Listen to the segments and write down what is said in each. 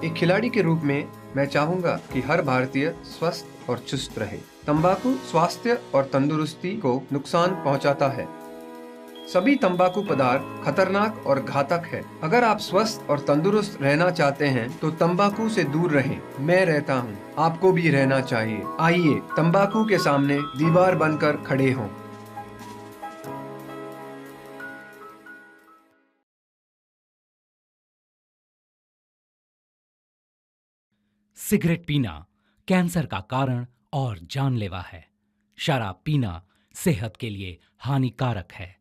एक खिलाड़ी के रूप में मैं चाहूंगा कि हर भारतीय स्वस्थ और चुस्त रहे। तंबाकू स्वास्थ्य और तंदुरुस्ती को नुकसान पहुंचाता है। सभी तंबाकू पदार्थ खतरनाक और घातक है। अगर आप स्वस्थ और तंदुरुस्त रहना चाहते हैं तो तंबाकू से दूर रहें। मैं रहता हूं, आपको भी रहना चाहिए। आइए तंबाकू के सामने दीवार बनकर खड़े हों। सिगरेट पीना कैंसर का कारण और जानलेवा है। शराब पीना सेहत के लिए हानिकारक है।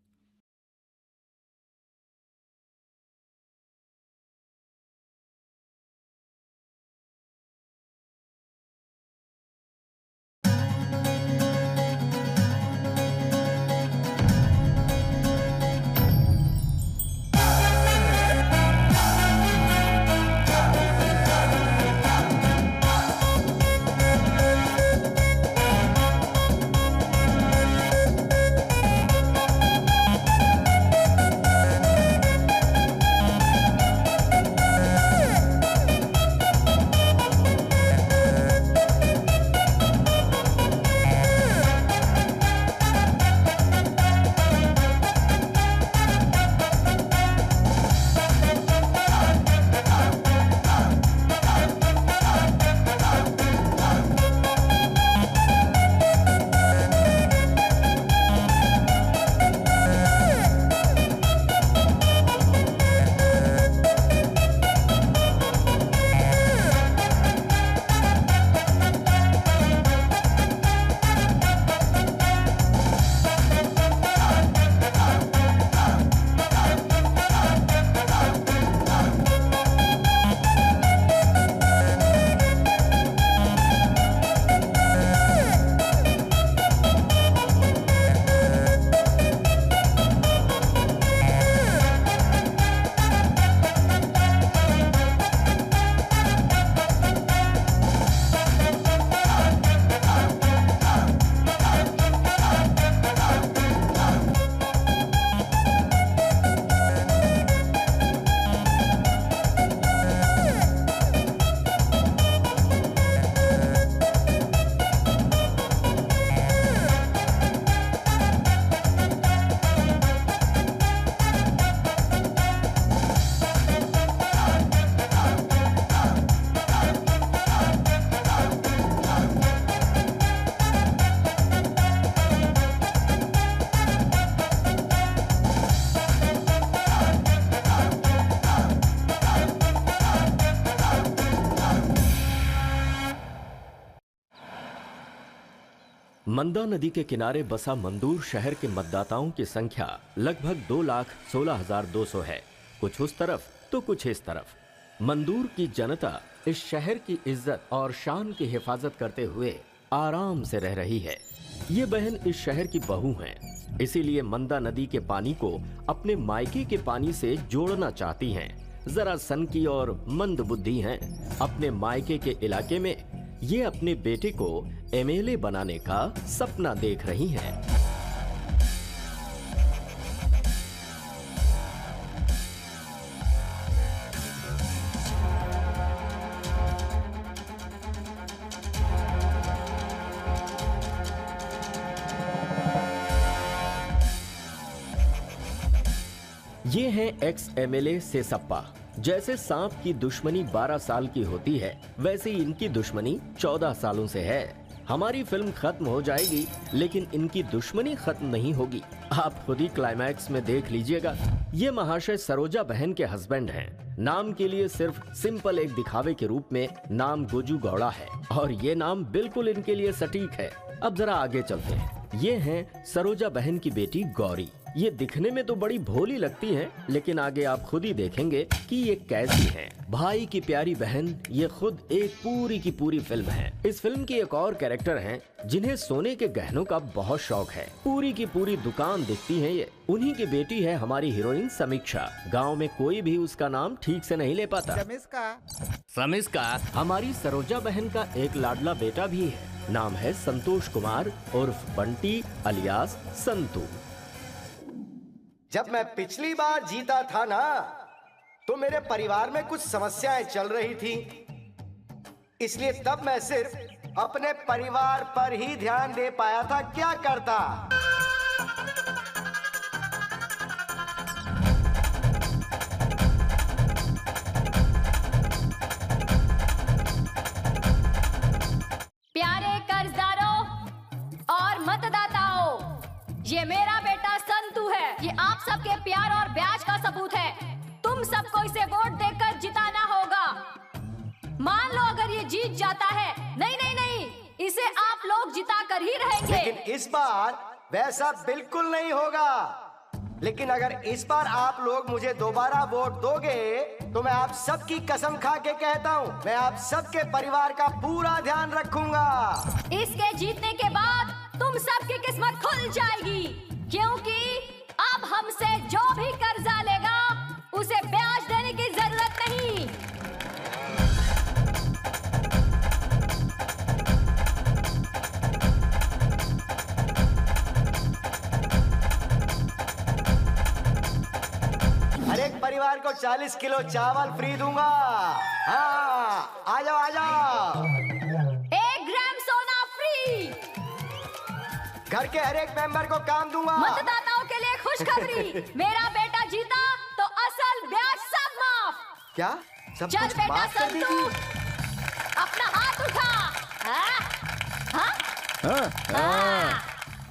मंदा नदी के किनारे बसा मंदूर शहर के मतदाताओं की संख्या लगभग 2,16,200 है। कुछ उस तरफ तो कुछ इस तरफ। मंदूर की जनता इस शहर की इज्जत और शान की हिफाजत करते हुए आराम से रह रही है। ये बहन इस शहर की बहू हैं, इसीलिए मंदा नदी के पानी को अपने मायके के पानी से जोड़ना चाहती हैं। जरा सनकी और मंद बुद्धि हैं। अपने मायके के इलाके में ये अपने बेटे को एमएलए बनाने का सपना देख रही हैं। ये हैं एक्स एमएलए सेसप्पा। जैसे सांप की दुश्मनी 12 साल की होती है, वैसे ही इनकी दुश्मनी 14 सालों से है। हमारी फिल्म खत्म हो जाएगी, लेकिन इनकी दुश्मनी खत्म नहीं होगी। आप खुद ही क्लाइमैक्स में देख लीजिएगा। ये महाशय सरोजा बहन के हस्बैंड हैं। नाम के लिए सिर्फ सिंपल एक दिखावे के रूप में नाम गोजू गौड़ा है, और ये नाम बिल्कुल इनके लिए सटीक है। अब जरा आगे चलते हैं। ये हैं सरोजा बहन की बेटी गौरी। ये दिखने में तो बड़ी भोली लगती हैं, लेकिन आगे आप खुद ही देखेंगे कि ये कैसी हैं। भाई की प्यारी बहन ये खुद एक पूरी की पूरी फिल्म है। इस फिल्म की एक और कैरेक्टर हैं जिन्हें सोने के गहनों का बहुत शौक है। पूरी की पूरी दुकान दिखती है ये। उन्हीं की बेटी है हमारी हीरोइन समीक्षा। गांव में कोई भी उसका नाम ठीक से नहीं ले पाता। समीक्षा हमारी सरोजा बहन का एक लाडला बेटा भी है। नाम है संतोष कुमार उर्फ बंटी अलियास संतू। जब मैं पिछली बार जीता था ना, तो मेरे परिवार में कुछ समस्याएं चल रही थी, इसलिए तब मैं सिर्फ अपने परिवार पर ही ध्यान दे पाया था। क्या करता? प्यारे कर्जदारों और मतदाताओं, ये मेरा बेटा संतू है। ये आप सबके प्यार और ब्याज का सबूत है। तुम सबको इसे वोट देकर जिताना होगा। मान लो अगर ये जीत जाता है, नहीं नहीं नहीं, इसे आप लोग जिता कर ही रहेंगे। लेकिन इस बार वैसा बिल्कुल नहीं होगा। लेकिन अगर इस बार आप लोग मुझे दोबारा वोट दोगे तो मैं आप सबकी कसम खा के कहता हूँ, मैं आप सबके परिवार का पूरा ध्यान रखूंगा। इसके जीतने के बाद तुम सबकी किस्मत खुल जाएगी, क्योंकि अब हमसे जो भी कर्जा लेगा उसे ब्याज देने की जरूरत नहीं। हर एक परिवार को 40 किलो चावल फ्री दूंगा। हाँ, आ जाओ आ जाओ। 1 ग्राम सोना फ्री। घर के हर एक मेंबर को काम दूंगा। मतदाताओं के लिए खुशखबरी, मेरा बेटा जीता तो असल ब्याज सब माफ। क्या? सब चल कुछ बेटा माफ कर दी संतू, थी? अपना हाथ उठा। हाँ? हाँ?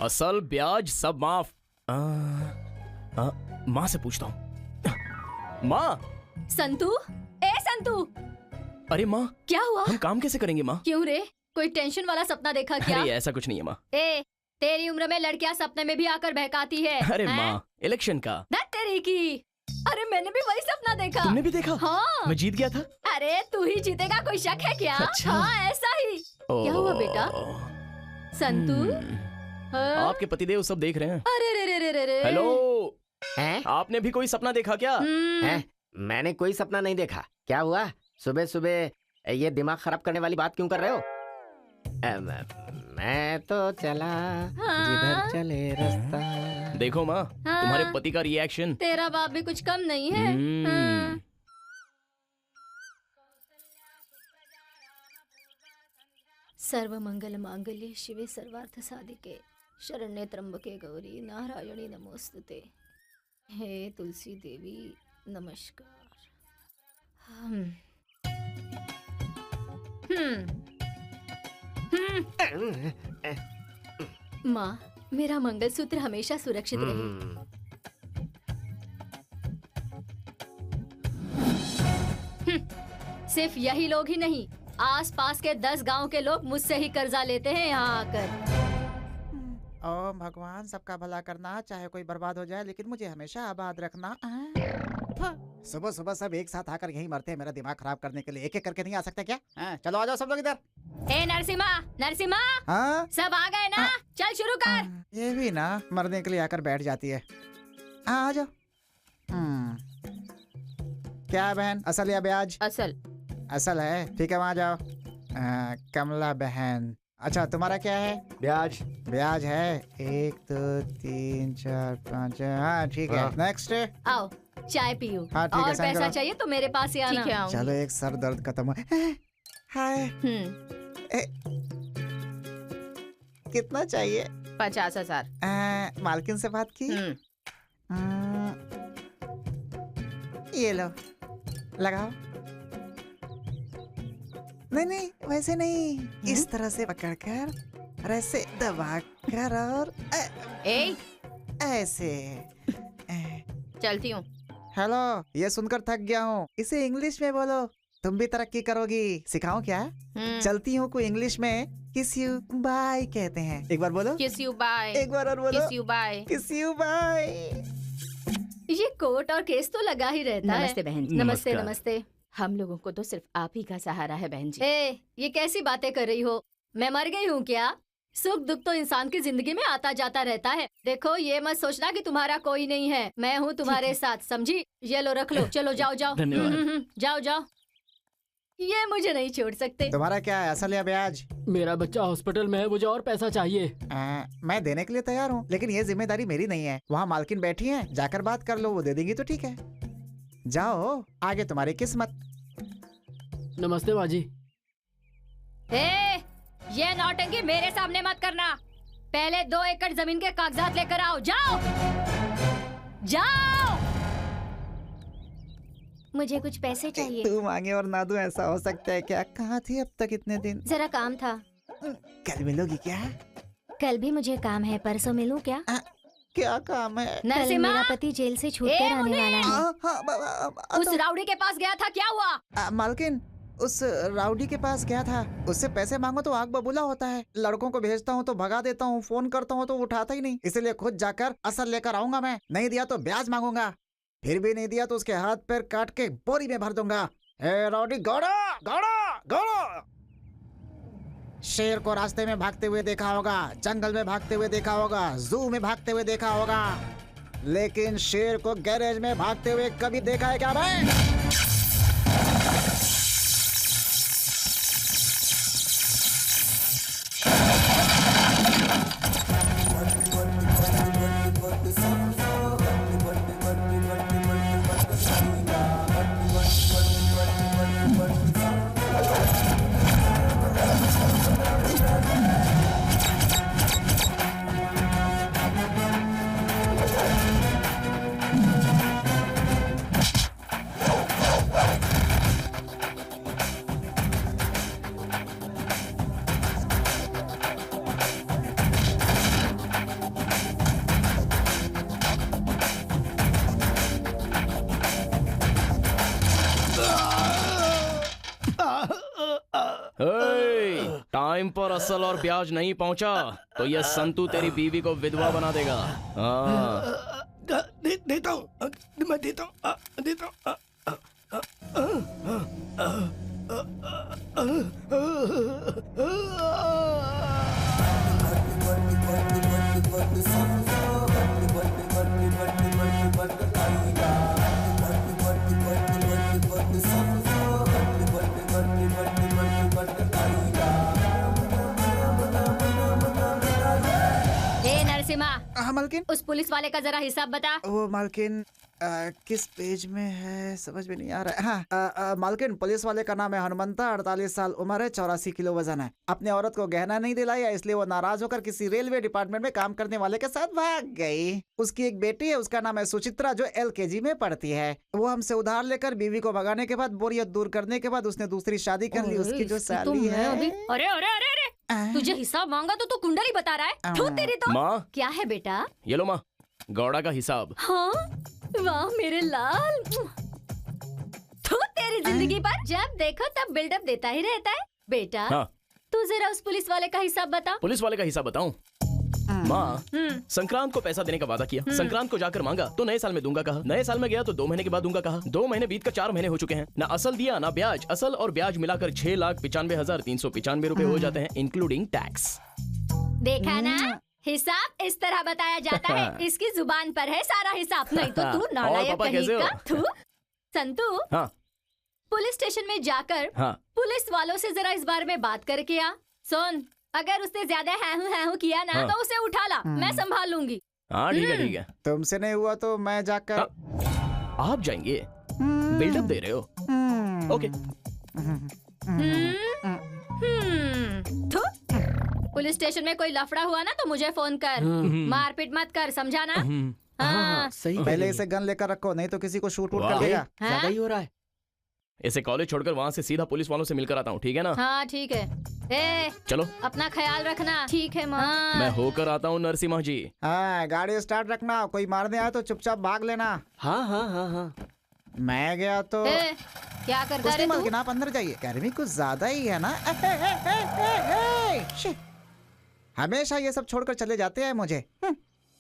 असल ब्याज सब माफ। माँ से पूछता हूँ। माँ। संतू, ए संतू। अरे माँ, क्या हुआ? हम काम कैसे करेंगे माँ? क्यों रे, कोई टेंशन वाला सपना देखा क्या? अरे ऐसा कुछ नहीं है माँ। ए, तेरी उम्र में लड़कियां सपने में भी आकर बहकाती है। अरे हैं? माँ, इलेक्शन का। ना तेरी की। अरे मैंने भी वही सपना देखा। तुमने भी देखा? हाँ। मैं जीत गया था। अरे तू ही जीतेगा, कोई शक है क्या? अच्छा। हाँ ऐसा ही। क्या हुआ बेटा? संतू? हाँ? आपके पतिदेव सब देख रहे हैं। अरे रे रे रे रे रे। हेलो, हैं? आपने भी कोई सपना देखा क्या? हैं? मैंने कोई सपना नहीं देखा। क्या हुआ? सुबह सुबह ये दिमाग खराब करने वाली बात क्यों कर रहे हो? मैं तो चला जिधर चले रास्ता। देखो माँ, हाँ। तुम्हारे पति का रिएक्शन। तेरा बाप भी कुछ कम नहीं है। हाँ। सर्व मंगल मांगल्ये शिवे सर्वार्थ साधिके शरण्ये त्र्यंबके गौरी नारायणी नमोस्तुते। हे तुलसी देवी नमस्कार। माँ, मेरा मंगलसूत्र हमेशा सुरक्षित रहे। सिर्फ यही लोग ही नहीं, आसपास के 10 गांव के लोग मुझसे ही कर्जा लेते हैं यहाँ आकर। ओम भगवान, सबका भला करना, चाहे कोई बर्बाद हो जाए लेकिन मुझे हमेशा आबाद रखना। सुबह सुबह सब एक साथ आकर यहीं मरते हैं मेरा दिमाग खराब करने के लिए। एक एक करके नहीं आ सकते क्या? चलो आ जाओ सब लोग इधर। ए नरसिम्हा, नरसिम्हा, हाँ? सब आ गए ना? चल शुरू कर। ये भी ना मरने के लिए आकर बैठ जाती है। आ जाओ। क्या है बहन, असल या ब्याज? असल। असल है, ठीक है वहाँ जाओ। कमला बहन, अच्छा तुम्हारा क्या है? ब्याज। ब्याज है 1 2 3 4 5। हाँ ठीक है, नेक्स्ट। आओ चाय पियो। हाँ, ठीक है, और साइन पैसा करो। चाहिए तो मेरे पास ही आना। ठीक है, चलो एक सर दर्द खत्म हो। हाय, कितना चाहिए? 50,000। मालकिन से बात की? ये लो, लगाओ। नहीं नहीं वैसे नहीं, इस तरह से पकड़कर और ऐसे दबाकर और ए, ऐसे। चलती हूँ। हेलो, ये सुनकर थक गया हूँ, इसे इंग्लिश में बोलो, तुम भी तरक्की करोगी। सिखाऊं क्या? चलती हूँ को इंग्लिश में किस यू बाय कहते हैं। एक बार बोलो। किस यू बाय। एक बार और बोलो। किस यू बाय। किस यू बाय। ये कोट और केस तो लगा ही रहता है। नमस्ते बहन जी। नमस्ते नमस्कार। नमस्ते। हम लोगों को तो सिर्फ आप ही का सहारा है बहन जी। ए, ये कैसी बातें कर रही हो? मैं मर गई हूँ क्या? सुख दुख तो इंसान की जिंदगी में आता जाता रहता है। देखो ये मत सोचना कि तुम्हारा कोई नहीं है, मैं हूँ तुम्हारे साथ, समझी? ये लो रख लो, चलो जाओ जाओ। धन्यवाद। जाओ जाओ, ये मुझे नहीं छोड़ सकते। तुम्हारा क्या है, असल या ब्याज? मेरा बच्चा हॉस्पिटल में है, मुझे और पैसा चाहिए। मैं देने के लिए तैयार हूँ, लेकिन ये जिम्मेदारी मेरी नहीं है। वहाँ मालकिन बैठी है, जाकर बात कर लो, वो दे देंगी तो ठीक है। जाओ, आगे तुम्हारी किस्मत। नमस्ते माँ जी। ये नौटंकी मेरे सामने मत करना। पहले 2 एकड़ जमीन के कागजात लेकर आओ। जाओ जाओ। मुझे कुछ पैसे चाहिए। तू मांगे और ना दूं, ऐसा हो सकता है क्या? कहाँ थी अब तक इतने दिन? जरा काम था। कल मिलोगी क्या? कल भी मुझे काम है, परसों मिलूं क्या? क्या काम है? कल मेरा पति जेल से छूटकर आने वाला है। उस राउडी के पास गया था, क्या हुआ? मालकिन, उस राउडी के पास गया था, उससे पैसे मांगो तो आग बबूला होता है। लड़कों को भेजता हूँ तो भगा देता हूँ, फोन करता हूँ तो उठाता ही नहीं, इसलिए खुद जाकर असल लेकर आऊंगा मैं। नहीं दिया तो ब्याज मांगूंगा, फिर भी नहीं दिया तो उसके हाथ पैर काट के बोरी में भर दूंगा। ए राउडी, गौड़ा गौड़ा गौड़ा। शेर को रास्ते में भागते हुए देखा होगा, जंगल में भागते हुए देखा होगा, जू में भागते हुए देखा होगा, लेकिन शेर को गैरेज में भागते हुए कभी देखा है क्या भाई? टाइम पर असल और ब्याज नहीं पहुंचा तो यह संतू तेरी बीवी को विधवा बना देगा। देता हूँ, मैं देता हूँ, देता हूँ। हाँ मालकिन। उस पुलिस वाले का जरा हिसाब बता। वो मालकिन किस पेज में है समझ में नहीं आ रहा है। हाँ मालकिन, पुलिस वाले का नाम है हनुमंता, 48 साल उम्र है, 84 किलो वजन है। अपने औरत को गहना नहीं दिलाया, इसलिए वो नाराज होकर किसी रेलवे डिपार्टमेंट में काम करने वाले के साथ भाग गई। उसकी एक बेटी है, उसका नाम है सुचित्रा, जो LKG में पढ़ती है। वो हमसे उधार लेकर बीवी को भगाने के बाद, बोरियत दूर करने के बाद उसने दूसरी शादी कर ली। उसकी जो साली है। अरे अरे अरे अरे, तुझे हिसाब मांगा तो तू कुंडली बता रहा है। थू तेरी तो। माँ, क्या है बेटा? ये लो माँ, गौड़ा का हिसाब। हाँ, वाह मेरे लाल। तू तेरी जिंदगी पर जब देखो तब बिल्डअप देता ही रहता है। बेटा हाँ। तू जरा उस पुलिस वाले का हिसाब बता। पुलिस वाले का हिसाब बताऊं? माँ, संक्रांत को पैसा देने का वादा किया, संक्रांत को जाकर मांगा तो नए साल में दूंगा कहा, नए साल में गया तो 2 महीने के बाद दूंगा कहा, 2 महीने बीत कर 4 महीने हो चुके हैं, ना असल दिया ना ब्याज। असल और ब्याज मिलाकर 6,95,395 रुपए हो जाते हैं, इंक्लूडिंग टैक्स। देखा ना, हिसाब इस तरह बताया जाता है। इसकी जुबान पर है सारा हिसाब, नहीं तो तू नालायक कहीं का। तू संतू, हाँ। पुलिस स्टेशन में जाकर हाँ। पुलिस वालों से जरा इस बारे में बात करके आ। सुन, अगर उसने ज्यादा है किया ना, तो उसे उठा ला, मैं संभाल लूंगी। हाँ ठीक है ठीक है। तुमसे नहीं हुआ तो मैं जाकर। आप जाएंगे? बिल्डअप दे रहे हो? ओके। पुलिस स्टेशन में कोई लफड़ा हुआ ना तो मुझे फोन कर। मारपीट मत कर, समझा ना? हाँ। सही। पहले इसे गन लेकर रखो, नहीं तो किसी को शूट वूट कर देगा। ज्यादा ही हो रहा है। इसे कॉलेज छोड़कर वहाँ से सीधा पुलिस वालों से मिलकर आता हूँ, ठीक है ना? हाँ ठीक है। चलो, अपना ख्याल रखना। ठीक है माँ। मैं होकर आता हूँ नरसिम्हा जी। हाँ, गाड़ी स्टार्ट रखना, कोई मारने आए तो चुपचाप भाग लेना। हाँ हाँ हाँ हाँ। मैं गया तो क्या करता है तू? आप अंदर जाइए, गर्मी कुछ ज्यादा ही है ना। हमेशा ये सब छोड़कर चले जाते हैं मुझे,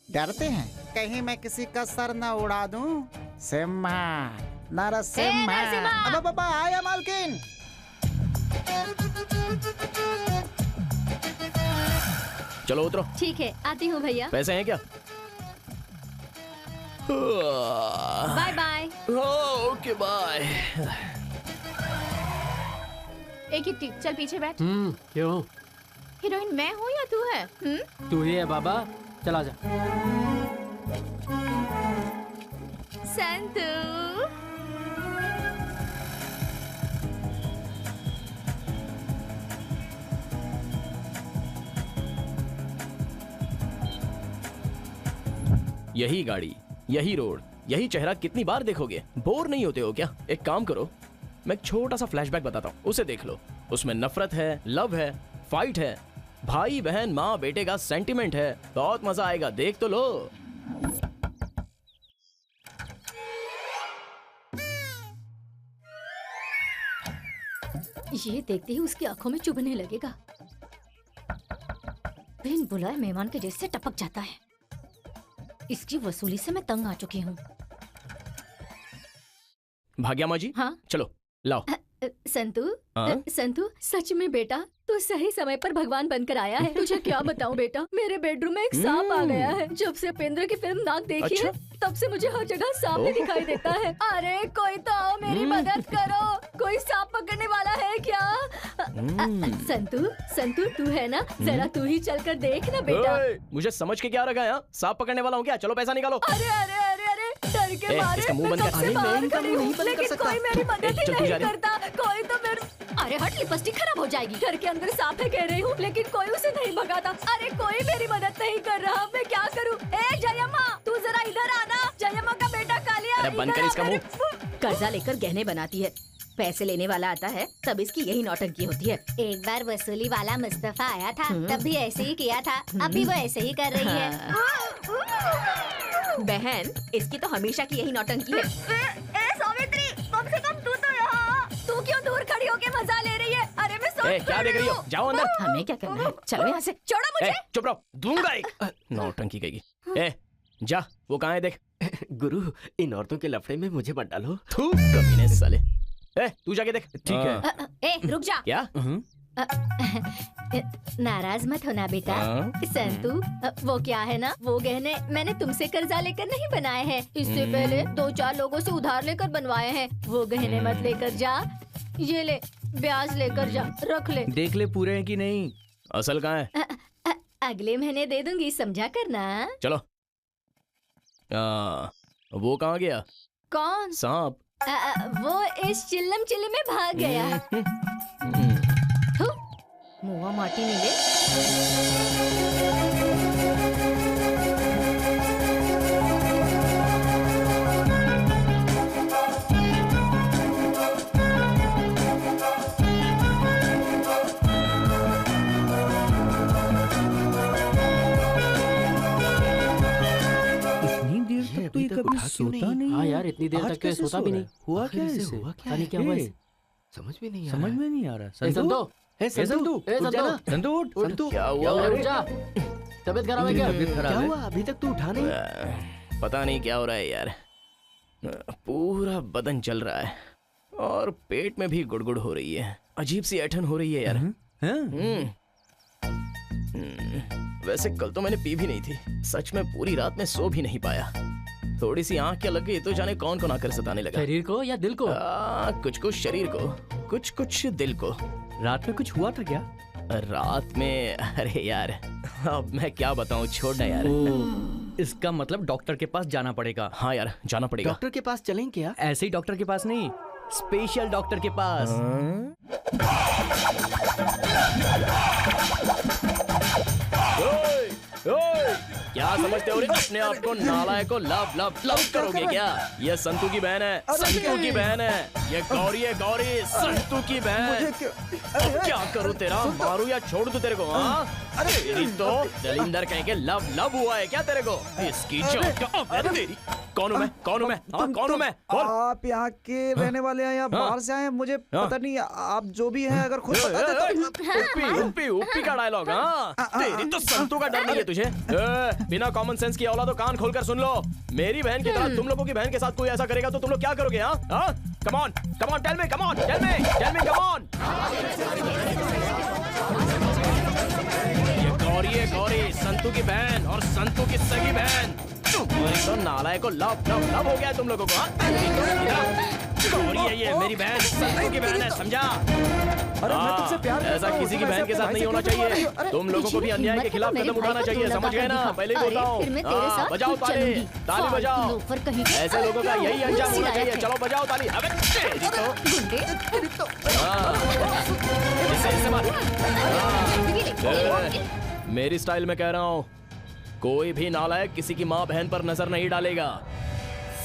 डरते हैं कहीं मैं किसी का सर न उड़ा दूं। सिम्हा, नरसिम्हा। अब आया मालकिन। चलो उतरो। ठीक है, आती हूँ भैया। पैसे हैं क्या? Bye bye. Okay bye. एक ही टिक, चल पीछे बैठ। क्यों? हीरोइन मैं हूँ या तू है? तू ही है बाबा, चला जा। संतू, यही गाड़ी, यही रोड, यही चेहरा कितनी बार देखोगे? बोर नहीं होते हो क्या? एक काम करो, मैं एक छोटा सा फ्लैशबैक बताता हूँ, उसे देख लो। उसमें नफरत है, लव है, फाइट है, भाई बहन माँ बेटे का सेंटिमेंट है। बहुत मजा आएगा, देख तो लो। ये देखते ही उसकी आंखों में चुभने लगेगा। बिन बुलाए मेहमान के जैसे टपक जाता है। इसकी वसूली से मैं तंग आ चुकी हूँ। भाग्या माँ जी, हाँ? चलो लाओ। संतू, हाँ? संतू, सच में बेटा तू सही समय पर भगवान बनकर आया है। तुझे क्या बताऊं बेटा, मेरे बेडरूम में एक सांप आ गया है। जब से उपेंद्र की फिल्म नाक देखी है, तब से मुझे हर जगह सांप ही दिखाई देता है। अरे कोई तो आओ, मेरी मदद करो। कोई सांप पकड़ने वाला है क्या? संतू, संतू तू है ना, जरा तू ही चल कर देख ना बेटा। मुझे समझ के क्या रखा है? सांप पकड़ने वाला हूँ क्या? चलो पैसा निकालो। अरे अरे अरे अरे, डर के मारे इसका मुंह मैं बंद कब कर। से बाहर नहीं, खड़ी हूँ, लेकिन कोई मेरी मदद ही चल, तू नहीं जा रही? करता। कोई तो मेरे, अरे हट, लिपस्टिक खराब हो जाएगी। घर के अंदर सांप है कह रही हूँ, लेकिन कोई उसे नहीं भगाता। अरे कोई मेरी मदद नहीं कर रहा, मैं क्या करूँ? ए जयम्मा, तू जरा इधर आना। जयम्मा का बेटा कालिया, अरे बंद कर इसका मुंह। कर्जा लेकर गहने बनाती है, पैसे लेने वाला आता है तब इसकी यही नौटंकी होती है। एक बार वसूली वाला मुस्तफा आया था, तब भी ऐसे ही किया था। अब भी वो ऐसे ही कर रही है। बहन, इसकी तो हमेशा की यही नौटंकी है। सावित्री, कम से कम तू तो यहाँ। तू क्यों दूर खड़ी होके मजा ले रही है? अरे मैं सोच क्या देख रही हो? जाओ अंदर। हमें क्या करना है? चलो यहाँ से। छोड़ो मुझे। चुप रहो, दूंगा एक। नौटंकी कहेगी। जा, वो कहाँ है देख। गुरु, इन औरतों के लफड़े में मुझे मत डालो। थू, कमीने साले। तू जाके देख। ठीक है। ए रुक जा। क्या? नाराज मत होना बेटा। संतू, वो क्या है ना, वो गहने मैंने तुमसे कर्जा लेकर नहीं बनाए हैं। इससे पहले 2-4 लोगों से उधार लेकर बनवाए हैं। वो गहने मत लेकर जा। ये ले, ब्याज लेकर जा, रख ले। देख ले पूरे हैं कि नहीं। असल कहाँ है? अगले महीने दे दूंगी, समझा करना। चलो। वो कहाँ गया? कौन? सांप। वो इस चिल्लम चिल्ली में भाग गया। मुआ माटी मिले। तो ये कभी सोता नहीं। हाँ यार, इतनी देर तक सोता भी नहीं। हुआ क्या इसे? क्या हुआ इसे? समझ में नहीं आ रहा। संतू, संतू उठ। संतू, क्या हुआ? उठ जा। तबीयत खराब है क्या? क्या हुआ? अभी तक तू उठा नहीं। पता नहीं क्या हो रहा है यार। पूरा बदन जल रहा है और पेट में भी गुड़गुड़ हो रही है। अजीब सी ऐठन हो रही है यार। वैसे कल तो मैंने पी भी नहीं थी। सच में पूरी रात में सो भी नहीं पाया। थोड़ी सी आंख क्या लग गई तो जाने कौन कौन आकर सताने लगा। शरीर को या दिल को? कुछ कुछ शरीर को, कुछ कुछ दिल को। रात में कुछ हुआ था क्या? रात में? अरे यार, अब मैं क्या बताऊं, छोड़ना यार। इसका मतलब डॉक्टर के पास जाना पड़ेगा। हाँ यार, जाना पड़ेगा। डॉक्टर के पास चलें क्या? ऐसे ही डॉक्टर के पास नहीं, स्पेशल डॉक्टर के पास। क्या समझते हो रे अपने आप को? नालायक को लव लव लव करोगे क्या? ये संतू की बहन है, संतू की बहन है। ये गौरी है, गौरी, संतू की बहन। अब क्या करूं तेरा? मारूं या छोड़ दूं तेरे को? हाँ, तेरी तो दलिंदर कहीं के लव लव हुआ है क्या तेरे को? इसकी तेरी। कौन हूँ मैं? कौन हूँ मैं? हाँ, कौन हूँ मैं? आप यहाँ के रहने वाले हैं या बाहर से आए? मुझे पता नहीं। आप जो भी हैं, अगर खुद बता दे तो। उप्पी का डायलॉग। हाँ, तेरी तो संतू का डर नहीं है तुझे। बिना कॉमन सेंस की औलादो, कान खोलकर सुन लो। मेरी बहन की तरह तुम लोगों की बहन के साथ कोई ऐसा करेगा तो तुम लोग क्या करोगे? हाँ, come on, tell me, come on. ये गौरी है, गौरी, संतू की बहन और संतू की सगी बहन। तुम्हारी तो नालायक को लव लव लव हो गया तुम लोगों को। गौरी है ये, मेरी बहन, संतू की बहन है, समझा? अरे मैं तुमसे प्यार करता ऐसा हूँ, किसी की तुम बहन के ऐसे साथ नहीं होना चाहिए। तुम लोगों को भी अन्याय के खिलाफ कदम उठाना चाहिए, समझ गए ना? पहले ही बोलता हूँ। बजाओ ताली, ताली बजाओ। ऐसे लोगों का यही अंजाम होना चाहिए। चलो बजाओ ताली। अबे तेरी तो इससे मार। मेरी स्टाइल में कह रहा हूँ, कोई भी नालायक किसी की माँ बहन पर नजर नहीं डालेगा।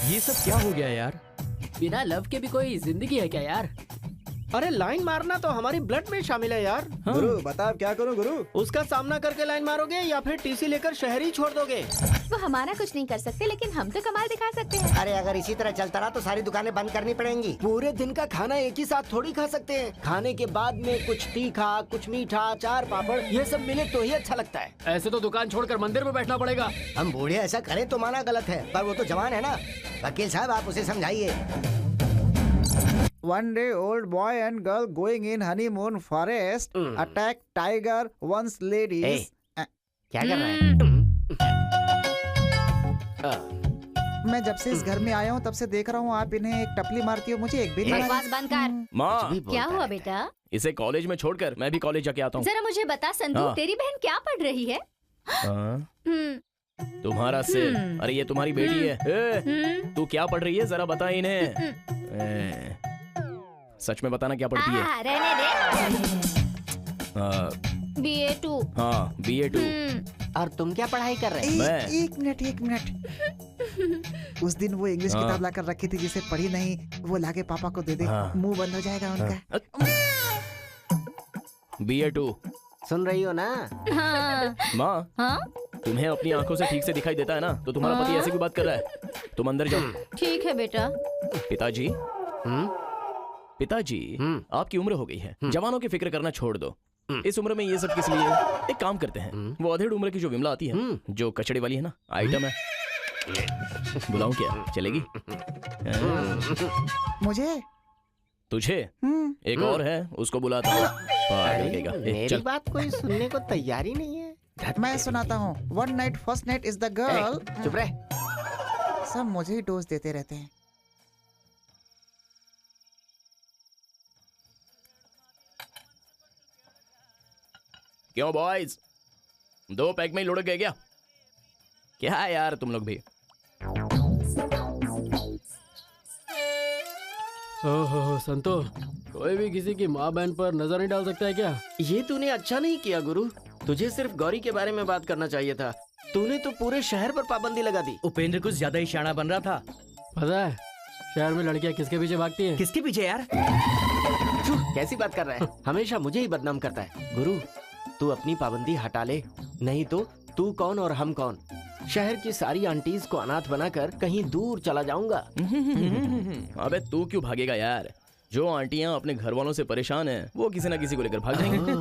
ये सब क्या हो गया यार? बिना लव के भी कोई जिंदगी है क्या यार? अरे लाइन मारना तो हमारी ब्लड में शामिल है यार। हाँ। गुरु बता अब क्या करूं गुरु? उसका सामना करके लाइन मारोगे या फिर टीसी लेकर शहर ही छोड़ दोगे? वो हमारा कुछ नहीं कर सकते, लेकिन हम तो कमाल दिखा सकते हैं। अरे अगर इसी तरह चलता रहा तो सारी दुकानें बंद करनी पड़ेंगी। पूरे दिन का खाना एक ही साथ थोड़ी खा सकते हैं। खाने के बाद में कुछ तीखा, कुछ मीठा, अचार, पापड़, ये सब मिले तो ही अच्छा लगता है। ऐसे तो दुकान छोड़कर मंदिर में बैठना पड़ेगा। हम बूढ़े ऐसा करें तो माना गलत है, पर वो तो जवान है ना। वकील साहब आप उसे समझाइए। One day old boy and girl going in honeymoon forest attack tiger once ladies. क्या कर रहा है? मैं जब से इस घर में आया हूँ तब से देख रहा हूँ आप इन्हें एक टपली मारती हो, मुझे एक भी नहीं बकवास बंद कर। माँ क्या हुआ बेटा? इसे कॉलेज में छोड़कर मैं भी कॉलेज जाके आता हूँ। जरा मुझे बता संतू, हाँ। तेरी बहन क्या पढ़ रही है? तुम्हारा सिर। अरे ये तुम्हारी बेटी है। तू क्या पढ़ रही है जरा बता इन्हें। सच में बताना क्या पढ़ती है? रहने दे। BA2। हाँ BA2। और तुम क्या पढ़ाई कर रहे मैं एक मिनट। उस दिन वो इंग्लिश किताब लाकर रखी थी जिसे पढ़ी नहीं, वो लाके पापा को दे दे। मुंह बंद हो जाएगा उनका। BA2 सुन रही हो ना? माँ तुम्हें अपनी आंखों से ठीक से दिखाई देता है ना, तो तुम्हारा पति ऐसे क्यों बात कर रहा है? तुम अंदर जाओ। ठीक है बेटा। पिताजी पिताजी आपकी उम्र हो गई है, जवानों की फिक्र करना छोड़ दो। इस उम्र में ये सब किस लिए? एक काम करते हैं, वो अधेड़ उम्र की जो विमला आती है, जो कचड़े वाली है ना, आइटम है, बुलाऊं क्या? चलेगी? मुझे तुझे एक और है, उसको बुलाता हूँ। मेरी बात कोई सुनने को तैयार ही नहीं है। मैं सुनाता हूँ। One night first night is the girl. चुप रह। सब मुझे ही डोज देते रहते हैं। क्यों बॉयज, 2 पैक में ही लुढ़क गए क्या? क्या है यार तुम लोग भी? ओहो संतो, कोई भी किसी की माँ बहन पर नजर नहीं डाल सकता है क्या? ये तूने अच्छा नहीं किया गुरु। तुझे सिर्फ गौरी के बारे में बात करना चाहिए था। तूने तो पूरे शहर पर पाबंदी लगा दी। उपेंद्र कुछ ज्यादा ही शाना बन रहा था। पता है शहर में लड़कियां किसके पीछे भागती हैं? किसके पीछे यार? कैसी बात कर रहा है? हमेशा मुझे ही बदनाम करता है। गुरु तू अपनी पाबंदी हटा ले, नहीं तो तू कौन और हम कौन। शहर की सारी आंटीज को अनाथ बनाकर कहीं दूर चला जाऊंगा। अबे तू क्यों भागेगा यार? जो आंटियां अपने घर वालों से परेशान हैं, वो किसी ना किसी को लेकर भाग जाएंगे।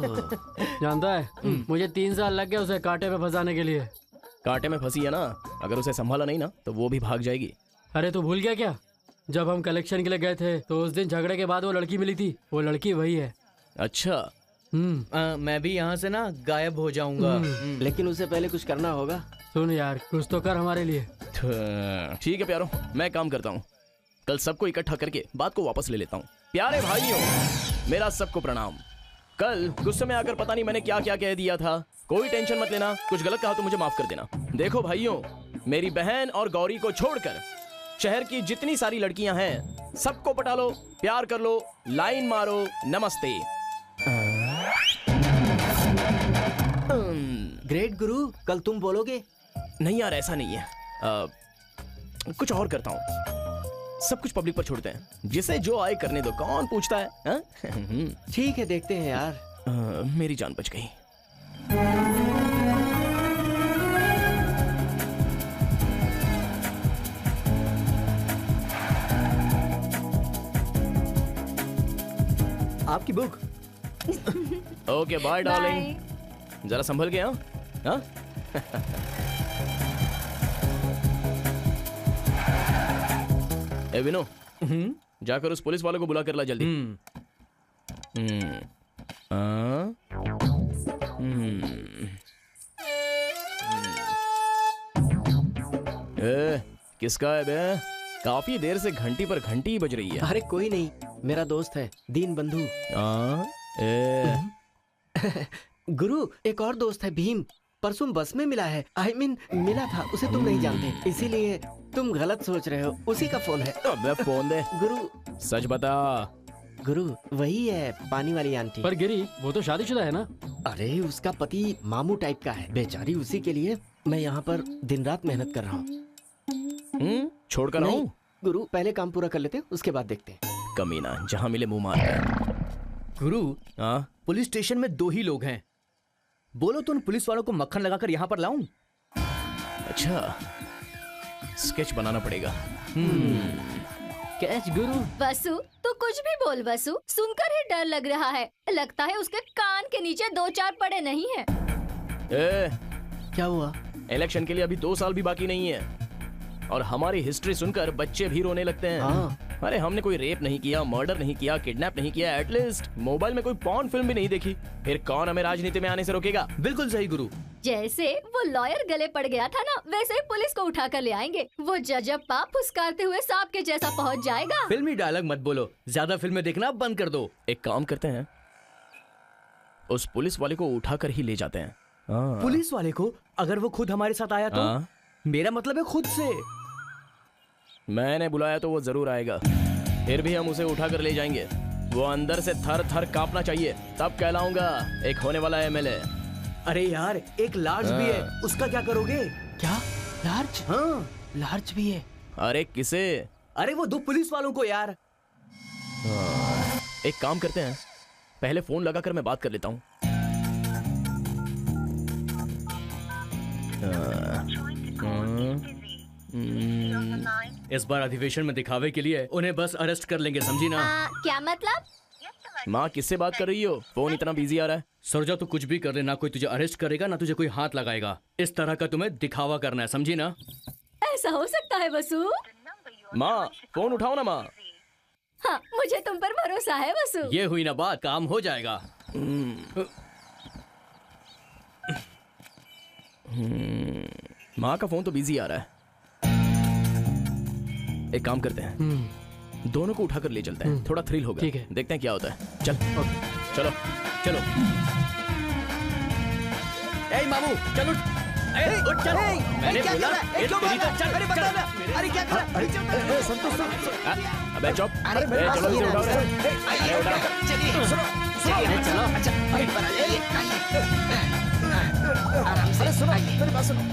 जानता है मुझे 3 साल लग गए उसे कांटे में फंसाने के लिए। कांटे में फंसी है ना, अगर उसे संभाला नहीं ना तो वो भी भाग जाएगी। अरे तू भूल गया क्या? जब हम कलेक्शन के लिए गए थे तो उस दिन झगड़े के बाद वो लड़की मिली थी। वो लड़की वही है। अच्छा मैं भी यहाँ से ना गायब हो जाऊंगा। लेकिन उसे पहले कुछ करना होगा। सुन यार, कुछ तो कर हमारे लिए। ठीक है प्यारो, मैं काम करता हूँ। कल सबको इकट्ठा करके बात को वापस ले लेता हूँ। प्यारे भाइयों, मेरा सबको प्रणाम। कल गुस्से में आकर पता नहीं मैंने क्या क्या कह दिया था। कोई टेंशन मत लेना, कुछ गलत कहा तो मुझे माफ कर देना। देखो भाइयों, मेरी बहन और गौरी को छोड़कर शहर की जितनी सारी लड़कियां हैं, सबको पटा लो, प्यार कर लो, लाइन मारो, नमस्ते। ग्रेट गुरु, कल तुम बोलोगे? नहीं यार, ऐसा नहीं है। कुछ और करता हूँ। सब कुछ पब्लिक पर छोड़ते हैं, जिसे जो आए करने दो, कौन पूछता है? ठीक है, देखते हैं यार। मेरी जान बच गई। आपकी बुक। ओके बाय डार्लिंग, जरा संभल के। हाँ ए विनो, जाकर उस पुलिस वालों को बुला कर ला जल्दी। किसका है बे? काफी देर से घंटी पर घंटी ही बज रही है। अरे कोई नहीं, मेरा दोस्त है दीन बंधु। गुरु, एक और दोस्त है भीम, परसों बस में मिला है। I mean, मिला था, उसे तुम नहीं जानते, इसीलिए तुम गलत सोच रहे हो। उसी का फोन है। अबे फोन दे। गुरु सच बता। गुरु वही है, पानी वाली आंटी। पर गिरी, वो तो शादीशुदा है ना? अरे उसका पति मामू टाइप का है, बेचारी उसी के लिए मैं यहाँ पर दिन रात मेहनत कर रहा हूँ। छोड़कर आऊं? गुरु, पहले काम पूरा कर लेते हैं, उसके बाद देखते हैं। कमीना, जहाँ मिले मुंह मारता है। गुरु, हाँ? पुलिस स्टेशन में 2 ही लोग हैं। बोलो तो उन पुलिस वालों को मक्खन लगाकर यहाँ पर लाऊं? अच्छा, स्केच बनाना पड़ेगा। कैच गुरु। वसु, तू कुछ भी बोल वसु, सुनकर ही डर लग रहा है। लगता है उसके कान के नीचे 2-4 पड़े नहीं है। क्या हुआ? इलेक्शन के लिए अभी 2 साल भी बाकी नहीं है और हमारी हिस्ट्री सुनकर बच्चे भी रोने लगते हैं। हाँ। अरे हमने कोई रेप नहीं किया, मर्डर नहीं किया, किडनैप नहीं किया, एटलीस्ट मोबाइल में कोई पॉर्न फिल्म भी नहीं देखी। फिर कौन हमें राजनीति में आने से रोकेगा? बिल्कुल सही गुरु। जैसे वो लॉयर गले पड़ गया था ना, वैसे ही पुलिस को उठा कर ले आएंगे। वो जजप्पा फुसकारते हुए सांप के जैसा पहुंच जाएगा। फिल्मी डायलॉग मत बोलो, ज्यादा फिल्में देखना बंद कर दो। एक काम करते हैं, उस पुलिस वाले को उठा कर ही ले जाते हैं। पुलिस वाले को? अगर वो खुद हमारे साथ आया तो? मेरा मतलब है खुद से। मैंने बुलाया तो वो जरूर आएगा। फिर भी हम उसे उठा कर ले जाएंगे। वो अंदर से थर थर कांपना चाहिए, तब कहलाऊंगा एक होने वाला एमएलए। अरे यार, एक लार्ज भी है, उसका क्या करोगे? क्या? लार्ज? हाँ, लार्ज भी है। अरे किसे? अरे वो 2 पुलिस वालों को यार। एक काम करते हैं, पहले फोन लगाकर मैं बात कर लेता हूँ। इस बार अधिवेशन में दिखावे के लिए उन्हें बस अरेस्ट कर लेंगे, समझी ना? क्या मतलब? माँ, किससे बात कर रही हो? फोन इतना बिजी आ रहा है। सरजा, तू कुछ भी कर ले, ना कोई तुझे अरेस्ट करेगा ना तुझे कोई हाथ लगाएगा। इस तरह का तुम्हें दिखावा करना है, समझी ना? ऐसा हो सकता है वसु? माँ, फोन उठाओ ना माँ। हाँ, मुझे तुम पर भरोसा है वसु। ये हुई ना बात, काम हो जाएगा। माँ का फोन तो बिजी आ रहा है। एक काम करते हैं, दोनों को उठाकर ले चलते हैं, थोड़ा थ्रिल होगा। ठीक है, देखते हैं क्या होता है। चल चलो चलो। ए मामू, चल उठ। उठ चल। मैंने बोला तेरी तो चल। अरे बता ना, अरे क्या कर रहा है? संतोष, अबे चुप। अरे चलो इसे उठाओ। अरे उठा। चलिए सुनो, चलो। अच्छा, एक बार आइए। आराम से सुनो, मेरी बात सुनो।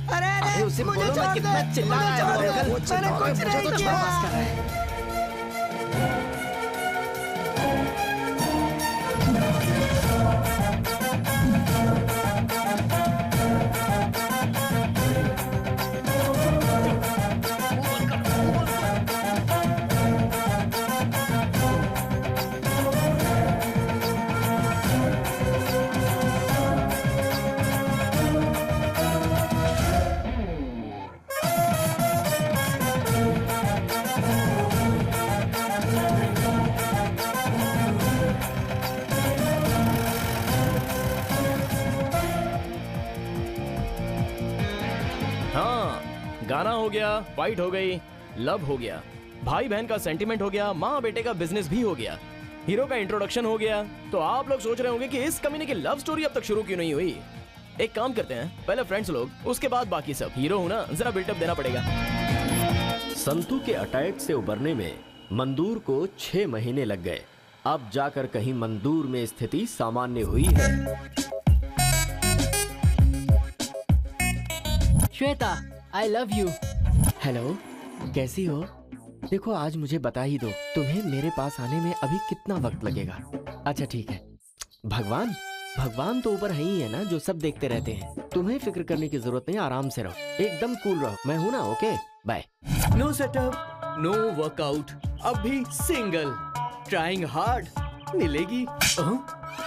अरे उसे बोलो मैं कितना चिल्ला रहा है। मैंने कुछ नहीं किया। गाना हो गया, फाइट हो गई, लव हो गया, भाई बहन का सेंटिमेंट हो गया, माँ बेटे का बिजनेस भी हो गया, हीरो का इंट्रोडक्शन हो गया। तो आप लोग सोच रहे होंगे कि इस कमीने की लव स्टोरी अब तक शुरू क्यों नहीं हुई। एक काम करते हैं, पहले फ्रेंड्स लोग, उसके बाद बाकी सब। हीरो हूं ना, जरा बिल्टअप देना पड़ेगा। संतू के अटैक से उबरने में मंदूर को 6 महीने लग गए। अब जाकर कहीं मंदूर में स्थिति सामान्य हुई है। Shweta, I love you. Hello, कैसी हो? देखो, आज मुझे बता ही दो, तुम्हें मेरे पास आने में अभी कितना वक्त लगेगा। अच्छा ठीक है। भगवान तो ऊपर है ही है ना, जो सब देखते रहते हैं। तुम्हें फिक्र करने की जरूरत नहीं, आराम से रहो, एकदम कूल रहो। मैं हूं ना, okay bye. No setup, no workout, अब भी सिंगल, ट्राइंग हार्ड, मिलेगी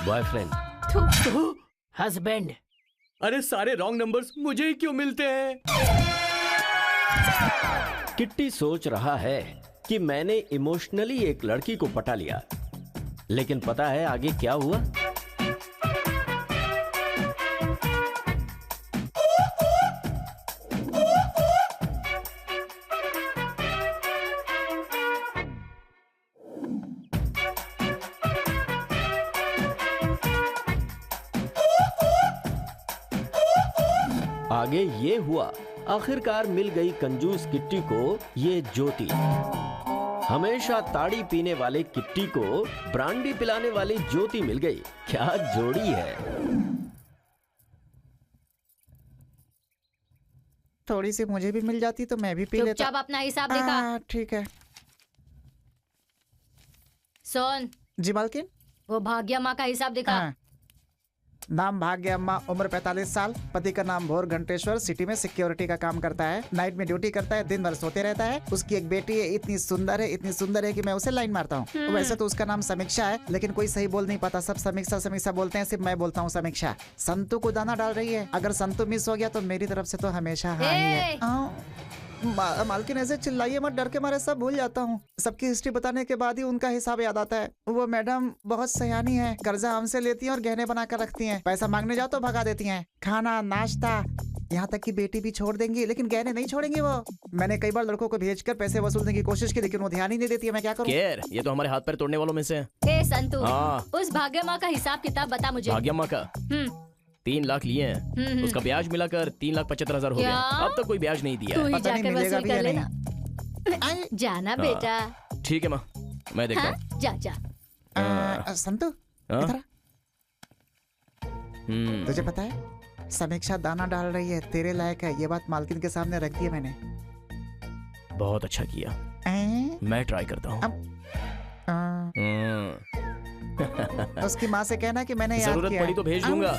बॉयफ्रेंड, हस्बैंड। अरे सारे रॉन्ग नंबर्स मुझे ही क्यों मिलते हैं? किट्टी सोच रहा है कि मैंने इमोशनली एक लड़की को पटा लिया, लेकिन पता है आगे क्या हुआ? आगे ये हुआ, आखिरकार मिल गई कंजूस किट्टी को ये ज्योति। हमेशा ताड़ी पीने वाले किट्टी को ब्रांडी पिलाने वाली ज्योति मिल गई। क्या जोड़ी है। थोड़ी सी मुझे भी मिल जाती तो मैं भी पी लेता। चुपचाप अपना हिसाब दिखा। ठीक है। सुन जी मालकिन। वो भाग्य माँ का हिसाब दिखा। नाम भाग्य अम्मा, उम्र 45 साल, पति का नाम भोर घंटेश्वर, सिटी में सिक्योरिटी का काम करता है, नाइट में ड्यूटी करता है, दिन भर सोते रहता है। उसकी एक बेटी है, इतनी सुंदर है कि मैं उसे लाइन मारता हूँ। वैसे तो उसका नाम समीक्षा है, लेकिन कोई सही बोल नहीं पाता, सब समीक्षा समीक्षा बोलते हैं, सिर्फ मैं बोलता हूँ समीक्षा। संतू को दाना डाल रही है, अगर संतू मिस हो गया तो मेरी तरफ से तो हमेशा हाँ ही है। मालकिन ऐसे चिल्लाइए मत, डर के मारे सब भूल जाता हूँ। सबकी हिस्ट्री बताने के बाद ही उनका हिसाब याद आता है। वो मैडम बहुत सयानी है, कर्जा हमसे लेती हैं और गहने बना कर रखती हैं। पैसा मांगने जाओ तो भगा देती हैं। खाना नाश्ता, यहाँ तक कि बेटी भी छोड़ देंगी, लेकिन गहने नहीं छोड़ेंगी वो। मैंने कई बार लड़कों को भेजकर पैसे वसूलने की कोशिश की, लेकिन वो ध्यान ही नहीं देती है। मैं क्या करूँ? ये तो हमारे हाथ पैर तोड़ने वालों में से। ए संतू, उस भाग्य माँ का हिसाब किताब बता मुझे। भाग्य माँ का 3 लाख लिए हैं, उसका ब्याज मिलाकर 3,75,000 हो गया। अब तक कोई ब्याज नहीं दिया। तू ही जाके वसूल कर लेना। जाना बेटा। ठीक है माँ, मैं देखता हूँ। जा जा। संतू इधर। तुझे पता है समीक्षा दाना डाल रही है, तेरे लायक है। ये बात मालकिन के सामने रख दी है मैंने। बहुत अच्छा किया, मैं ट्राई करता हूँ। उसकी माँ से कहना कि मैंने याद जरूरत किया। पड़ी तो भेज दूंगा।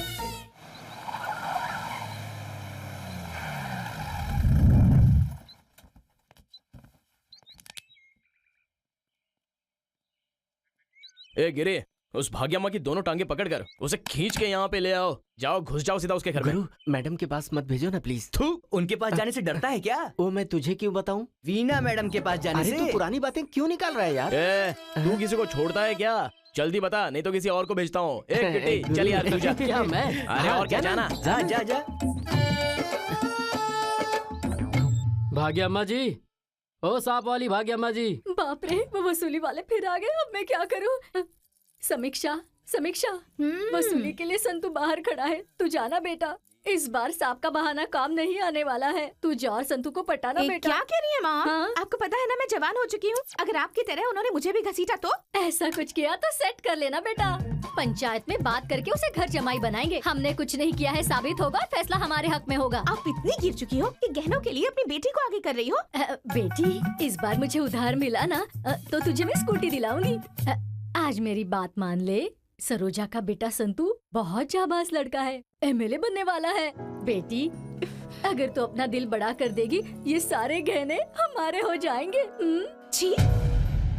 ए गिरे, उस भाग्यम्मा की दोनों टांगे पकड़कर उसे खींच के यहाँ पे ले आओ। जाओ, घुस जाओ सीधा उसके घर में। मैडम के पास मत भेजो ना प्लीज। उनके पास जाने से डरता है क्या? वो मैं तुझे क्यों बताऊं? वीना मैडम के पास जाने से। तू पुरानी बातें क्यों निकाल रहा है यार? तू किसी को छोड़ता है क्या? जल्दी बता, नहीं तो किसी और को भेजता हूँ। किट्टी चल यार, तू जा। क्या मैं? अरे और क्या जाना? जा जा जा। भाग्य अम्मा जी, ओ सांप वाली भाग्य अम्मा जी। बाप रे, वो वसूली वाले फिर आ गए। अब मैं क्या करूं? समीक्षा वसूली के लिए संतू बाहर खड़ा है। तू जाना बेटा, इस बार सांप का बहाना काम नहीं आने वाला है। तू जा और संतू को पटाना बेटा। क्या कह रही है माँ? आपको पता है ना मैं जवान हो चुकी हूँ। अगर आपकी तरह उन्होंने मुझे भी घसीटा तो? ऐसा कुछ किया तो सेट कर लेना बेटा। पंचायत में बात करके उसे घर जमाई बनाएंगे। हमने कुछ नहीं किया है साबित होगा, फैसला हमारे हक में होगा। आप इतनी गिर चुकी हो कि गहनों के लिए अपनी बेटी को आगे कर रही हो। बेटी, इस बार मुझे उधार मिला ना तो तुझे मैं स्कूटी दिलाऊंगी। आज मेरी बात मान ले, सरोजा का बेटा संतू बहुत जाबाज लड़का है, एमएलए बनने वाला है। बेटी, अगर तू अपना दिल बड़ा कर देगी, ये सारे गहने हमारे हो जाएंगे। छी,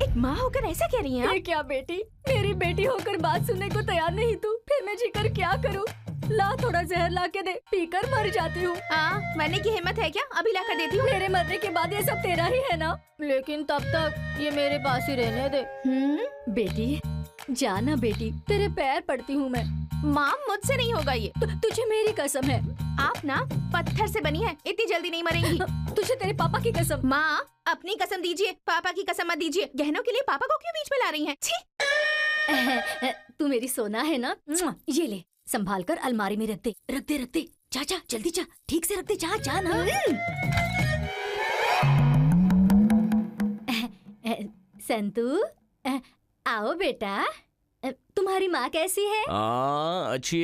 एक माँ होकर ऐसा कह रही है? क्या बेटी, मेरी बेटी होकर बात सुनने को तैयार नहीं तू? फिर मैं जीकर क्या करूँ? ला थोड़ा जहर ला के दे, पीकर मर जाती हूँ। मरने की हिम्मत है क्या? अभी ला कर देती हूँ। मेरे मरने के बाद ये सब तेरा ही है ना, लेकिन तब तक ये मेरे पास ही रहने दे। बेटी जाना बेटी, तेरे पैर पड़ती हूँ मैं। माँ मुझसे नहीं होगा ये। तुझे मेरी कसम है। आप ना पत्थर से बनी है, इतनी जल्दी नहीं मरेंगी। तुझे तेरे पापा की कसम। माँ अपनी कसम दीजिए, पापा की कसम मत दीजिए। गहनों के लिए पापा को क्यों बीच में ला रही हैं? तू मेरी सोना है ना, ये ले संभाल कर अलमारी में रख दे। जा जा जल्दी जा, ठीक से रख दे। जा जा ना। संतू आओ बेटा, तुम्हारी माँ कैसी है? अच्छी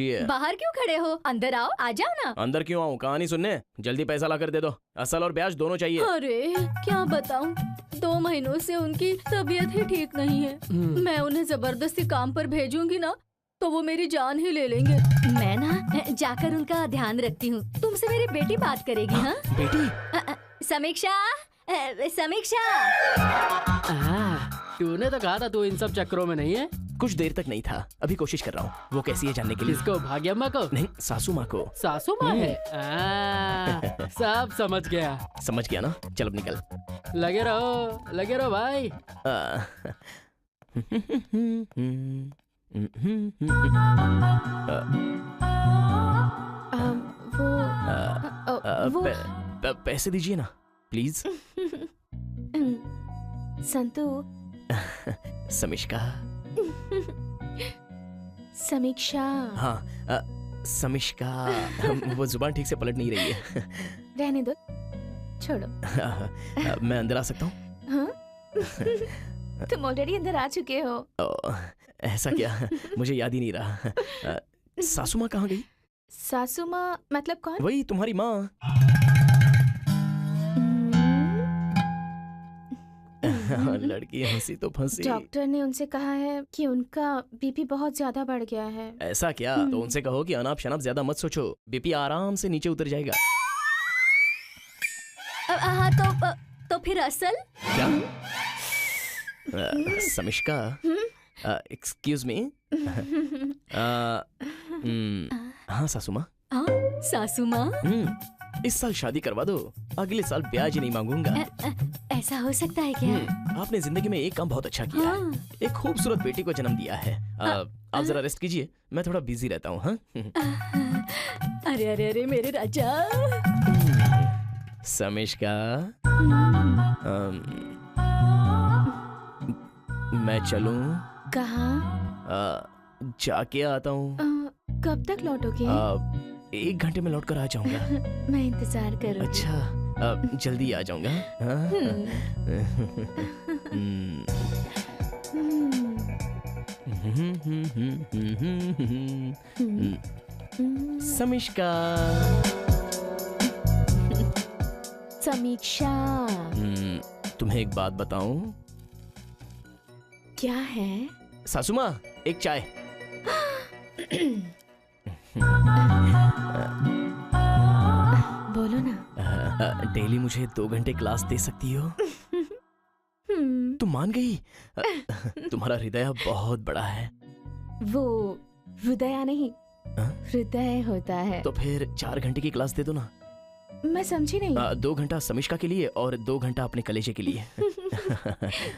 है। बाहर क्यों खड़े हो? अंदर आओ, आ जाओ ना। अंदर क्यों आऊँ? कहानी सुनने। जल्दी पैसा ला कर दे दो, असल और ब्याज दोनों चाहिए। अरे क्या बताऊँ, 2 महीनों से उनकी तबीयत ही ठीक नहीं है। मैं उन्हें जबरदस्ती काम पर भेजूंगी ना तो वो मेरी जान ही ले लेंगे। मैं ना जाकर उनका ध्यान रखती हूँ। तुमसे मेरी बेटी बात करेगी। हाँ बेटी? समीक्षा। तूने तो कहा था तू इन सब चक्करों में नहीं है। कुछ देर तक नहीं था, अभी कोशिश कर रहा हूँ। वो कैसी है जानने के लिए। किसको? भाग्यम्मा को? नहीं, सासू माँ को। सासू माँ है? सब समझ गया ना। चल अब निकल। लगे रहो भाई। पैसे दीजिए ना प्लीज। संतू। समीक्षा। समीक्षा। हाँ समीक्षा। वो जुबान ठीक से पलट नहीं रही है। रहने दो, छोड़ो। मैं अंदर आ सकता हूँ? हाँ? तुम ऑलरेडी अंदर आ चुके हो। ऐसा क्या? मुझे याद ही नहीं रहा। सासू माँ कहाँ गई? सासू माँ मतलब कौन? वही तुम्हारी माँ। लड़की हंसी तो फंसी। डॉक्टर ने उनसे कहा है कि उनका बीपी बहुत ज्यादा बढ़ गया है। ऐसा क्या? तो उनसे कहो कि अनाप शनाप ज्यादा मत सोचो, बीपी आराम से नीचे उतर जाएगा। हाँ तो फिर असल क्या? समिष्का, एक्सक्यूज मी। हाँ सासू माँ। सासू माँ, इस साल शादी करवा दो, अगले साल ब्याज ही नहीं मांगूंगा। ऐसा हो सकता है क्या? आपने जिंदगी में एक काम बहुत अच्छा किया है, एक खूबसूरत बेटी को जन्म दिया है। आप जरा रेस्ट कीजिए, मैं थोड़ा बिजी रहता हूँ। हाँ? अरे अरे अरे मेरे राजा। समिष्का, मैं चलूं? कहाँ? जाके आता हूँ। कब तक लौटोगे? 1 घंटे में लौट कर आ जाऊंगा। मैं इंतजार करूंगी। अच्छा, जल्दी आ जाऊंगा। समिष्का। समीक्षा। तुम्हें एक बात बताऊं? क्या है? सासू माँ, एक चाय। बोलो ना। डेली मुझे 2 घंटे क्लास दे सकती हो? तुम मान गई? तुम्हारा हृदय बहुत बड़ा है। वो हृदय नहीं, हृदय होता है। तो फिर 4 घंटे की क्लास दे दो ना। मैं समझी नहीं। 2 घंटा समिष्का के लिए और 2 घंटा अपने कलेजे के लिए।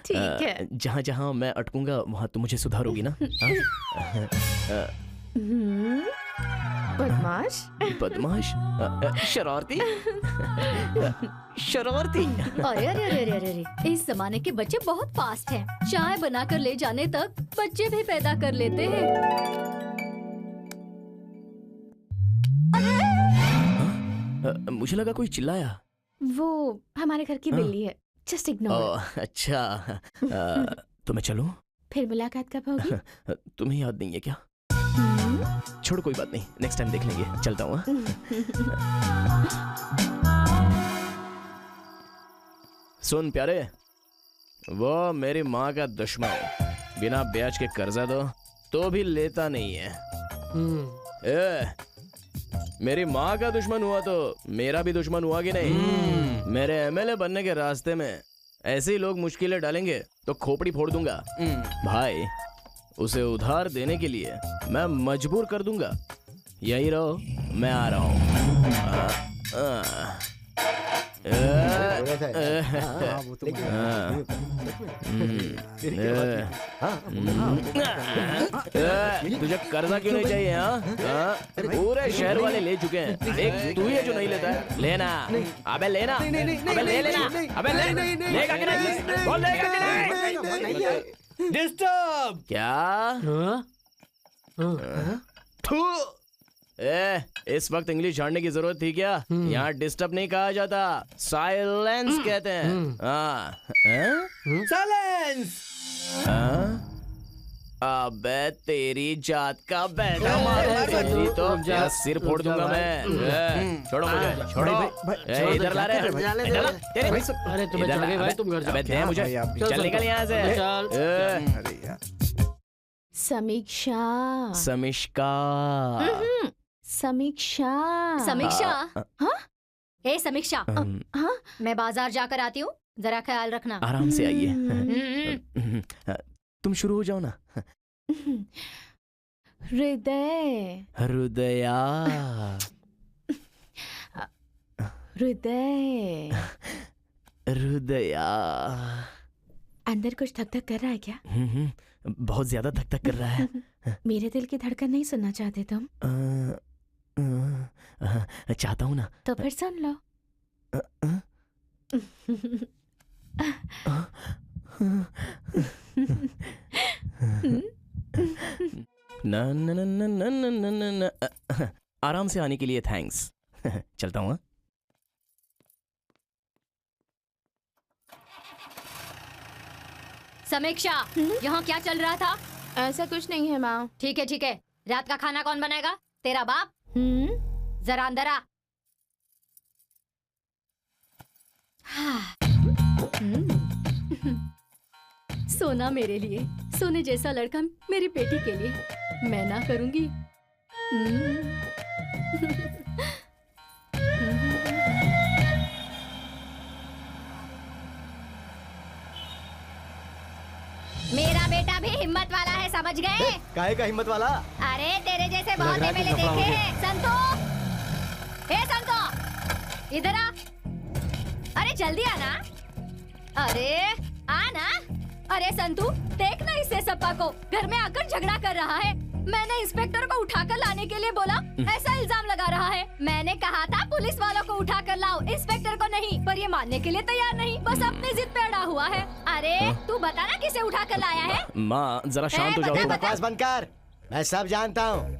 ठीक है। जहाँ जहाँ मैं अटकूंगा वहाँ तुम मुझे सुधारोगी ना? बदमाश। बदमाश, शरारती, शरारती। अरे अरे अरे अरे अरे, इस जमाने के बच्चे बहुत फास्ट हैं। चाय बनाकर ले जाने तक बच्चे भी पैदा कर लेते हैं। मुझे लगा कोई चिल्लाया। वो हमारे घर की बिल्ली है, जस्ट इग्नोर। अच्छा, तो मैं चलूं? फिर मुलाकात कब होगी? तुम्हें याद नहीं है क्या? छोड़, कोई बात नहीं, नेक्स्ट टाइम देख लेंगे। चलता हूँ। सुन प्यारे, वो मेरी माँ का दुश्मन, बिना ब्याज के कर्जा दो तो भी लेता नहीं है। मेरी माँ का दुश्मन हुआ तो मेरा भी दुश्मन हुआ कि नहीं? मेरे एमएलए बनने के रास्ते में ऐसे ही लोग मुश्किलें डालेंगे तो खोपड़ी फोड़ दूंगा। भाई, उसे उधार देने के लिए मैं मजबूर कर दूंगा। यही रहो, मैं आ रहा हूँ। तुझे कर्जा क्यों नहीं चाहिए? पूरे शहर वाले ले चुके हैं, एक तू ही है जो नहीं लेता है। लेना, अबे लेना, अबे ले लेना, अबे लेगा कि नहीं? बोल लेगा कि नहीं? डिस्टर्ब क्या? इस वक्त इंग्लिश जानने की जरूरत थी क्या? यहाँ डिस्टर्ब नहीं कहा जाता, साइलेंस कहते हैं। साइलेंस। अबे तेरी जात का बेटा मारूंगी तो क्या सिर फोड़ दूंगा मैं। छोड़ो मुझे, छोड़ो। इधर ला रहे। अरे तुम्हें चल गई भाई, तुम घर जाओ। दे मुझे, चल निकल यहाँ से। समीक्षा। समिष्का। समीक्षा। समीक्षा। हाँ? ए समीक्षा, हाँ? मैं बाजार जाकर आती हूँ, जरा ख्याल रखना। आराम से आइए। तुम शुरू हो जाओ ना। हृदय। हृदया। हृदय। हृदया। अंदर कुछ धक धक कर रहा है क्या? बहुत ज्यादा धक धक कर रहा है। मेरे दिल की धड़कन नहीं सुनना चाहते तुम? चाहता हूँ ना। तो फिर सुन लो। ना ना ना ना ना ना ना ना। आराम से आने के लिए थैंक्स। चलता हूँ। समीक्षा, यहाँ क्या चल रहा था? ऐसा कुछ नहीं है माँ। ठीक है ठीक है, रात का खाना कौन बनाएगा? तेरा बाप? जरा अंदर आ। सोना मेरे लिए, सोने जैसा लड़का मेरी बेटी के लिए मैं ना करूंगी। मेरा बेटा भी हिम्मत वाला है, समझ गए? काहे का हिम्मत वाला? अरे तेरे जैसे बहुत एमएलए देखे हैं। संतो, हे संतो, इधर आ। अरे जल्दी आना। अरे आना। अरे संतू, देख ना इस सप्पा को, घर में आकर झगड़ा कर रहा है। मैंने इंस्पेक्टर को उठाकर लाने के लिए बोला, ऐसा इल्जाम लगा रहा है। मैंने कहा था पुलिस वालों को उठाकर लाओ, इंस्पेक्टर को नहीं, पर ये मानने के लिए तैयार नहीं, बस अपनी जिद पे अड़ा हुआ है। अरे तू बता ना किसे उठाकर लाया है? माँ जरा शांत हो जाओ। बकवास बंद कर, मैं सब जानता हूँ।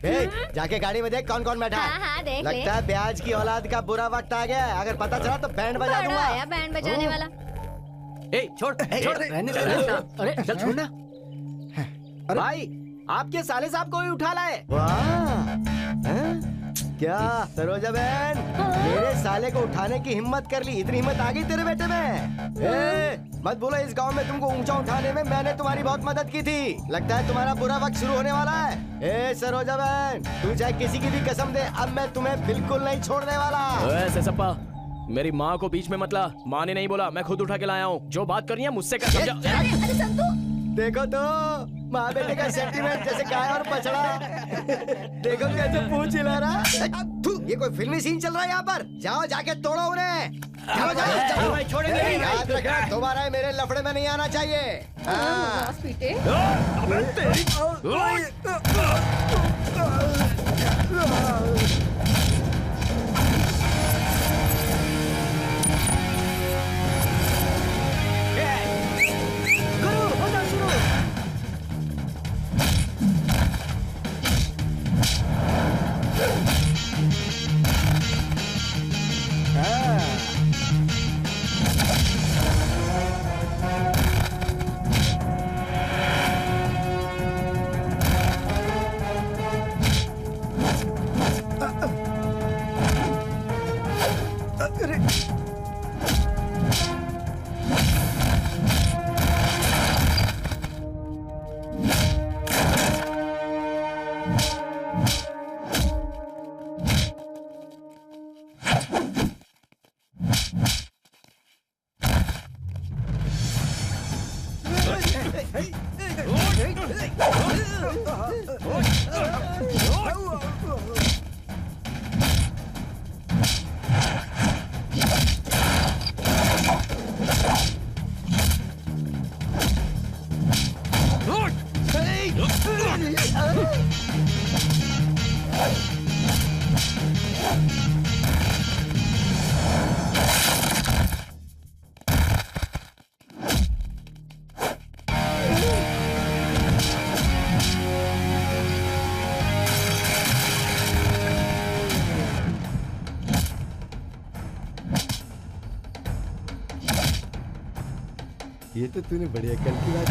जाके गाड़ी में देख कौन कौन बैठा है। हाँ, देख लगता है ब्याज की औलाद का बुरा वक्त आ गया है। अगर पता चला तो बैंड बजा दूंगा। बैंड बजाने वाला। छोड़ रहने दे। अरे चल छोड़ना। भाई आपके साले साहब को ही उठा लाए। क्या सरोजा बहन, मेरे साले को उठाने की हिम्मत कर ली? इतनी हिम्मत आ गई तेरे बेटे में? मत बोलो, इस गांव में तुमको ऊंचा उठाने में मैंने तुम्हारी बहुत मदद की थी। लगता है तुम्हारा बुरा वक्त शुरू होने वाला है। सरोजा बहन, तू चाहे किसी की भी कसम दे, अब मैं तुम्हें बिल्कुल नहीं छोड़ने वाला। ऐसे सप्पा, मेरी माँ को बीच में मत ला। माँ ने नहीं बोला, मैं खुद उठा के लाया हूँ। जो बात करनी है मुझसे कर। समझा? देखो तो माँ बेटे का सेंटीमेंट जैसे गाय और बछड़ा। देखो कैसे पूंछ हिला रहा। ये कोई फिल्मी सीन चल रहा है यहाँ पर। जाओ जाके तोड़ो उन्हें। जाओ जाओ, छोड़ेंगे। याद रखना, दोबारा मेरे लफड़े में नहीं आना चाहिए। ये तो तूने बढ़िया कल की बात